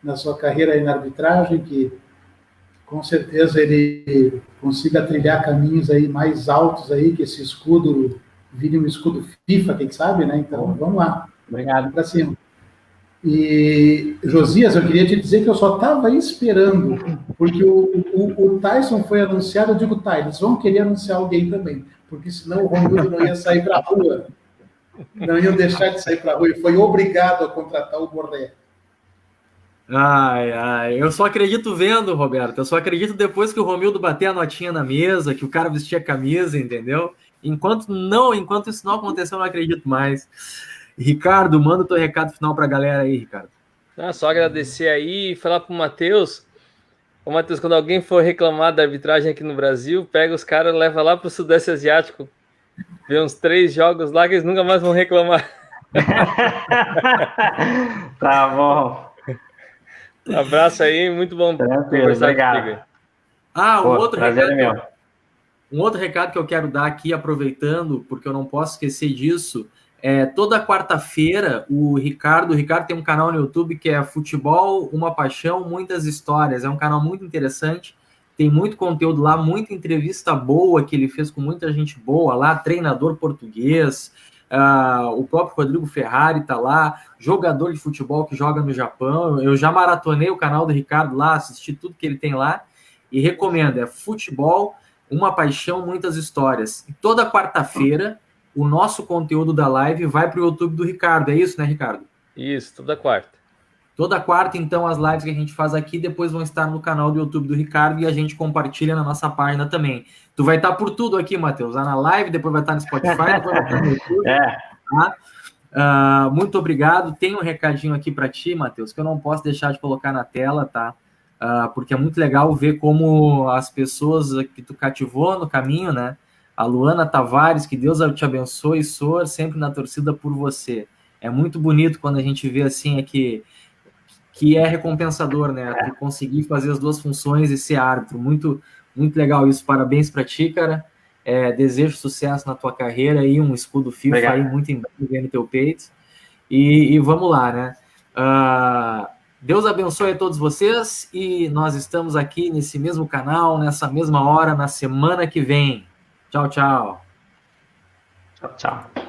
na sua carreira aí na arbitragem, que com certeza ele consiga trilhar caminhos aí mais altos aí, que esse escudo vire um escudo FIFA, quem sabe, né? Então, vamos lá. Obrigado. Para cima. E, Josias, eu queria te dizer que eu só estava esperando, porque o Tyson foi anunciado, eu digo, tá, eles vão querer anunciar alguém também, porque senão o Romildo não ia sair para a rua, não iam deixar de sair para a rua, e foi obrigado a contratar o Borré. Eu só acredito vendo, Roberto, eu só acredito depois que o Romildo bater a notinha na mesa, que o cara vestia a camisa, entendeu? Enquanto isso não aconteceu, eu não acredito mais. Ricardo, manda o teu recado final para a galera aí, Ricardo. Só agradecer aí e falar pro Matheus. Ô, Matheus, quando alguém for reclamar da arbitragem aqui no Brasil, pega os caras e leva lá pro Sudeste Asiático. Vê uns 3 jogos lá que eles nunca mais vão reclamar. Tá bom. Um abraço aí, muito bom conversar contigo. Um outro recado que eu quero dar aqui, aproveitando, porque eu não posso esquecer disso, toda quarta-feira o Ricardo tem um canal no YouTube que é Futebol, Uma Paixão, Muitas Histórias. É um canal muito interessante, tem muito conteúdo lá, muita entrevista boa que ele fez com muita gente boa lá, treinador português, o próprio Rodrigo Ferrari tá lá, jogador de futebol que joga no Japão. Eu já maratonei o canal do Ricardo lá, assisti tudo que ele tem lá e recomendo, Futebol, Uma Paixão, Muitas Histórias. E toda quarta-feira o nosso conteúdo da live vai para o YouTube do Ricardo, é isso, né, Ricardo? Isso, toda quarta. Toda quarta, então, as lives que a gente faz aqui depois vão estar no canal do YouTube do Ricardo e a gente compartilha na nossa página também. Tu vai estar por tudo aqui, Matheus, lá na live, depois vai estar no Spotify, depois vai estar no YouTube. Tá? Muito obrigado. Tem um recadinho aqui para ti, Matheus, que eu não posso deixar de colocar na tela, tá? Porque é muito legal ver como as pessoas que tu cativou no caminho, né? A Luana Tavares, que Deus te abençoe, Sor, sempre na torcida por você. É muito bonito quando a gente vê assim, que é recompensador, né? Tu conseguir fazer as duas funções e ser árbitro. Muito, muito legal isso. Parabéns para ti, cara. Desejo sucesso na tua carreira e um escudo FIFA Obrigado. aí muito em breve no teu peito. E vamos lá, né? Deus abençoe a todos vocês e nós estamos aqui nesse mesmo canal, nessa mesma hora, na semana que vem. Tchau, tchau. Tchau, tchau.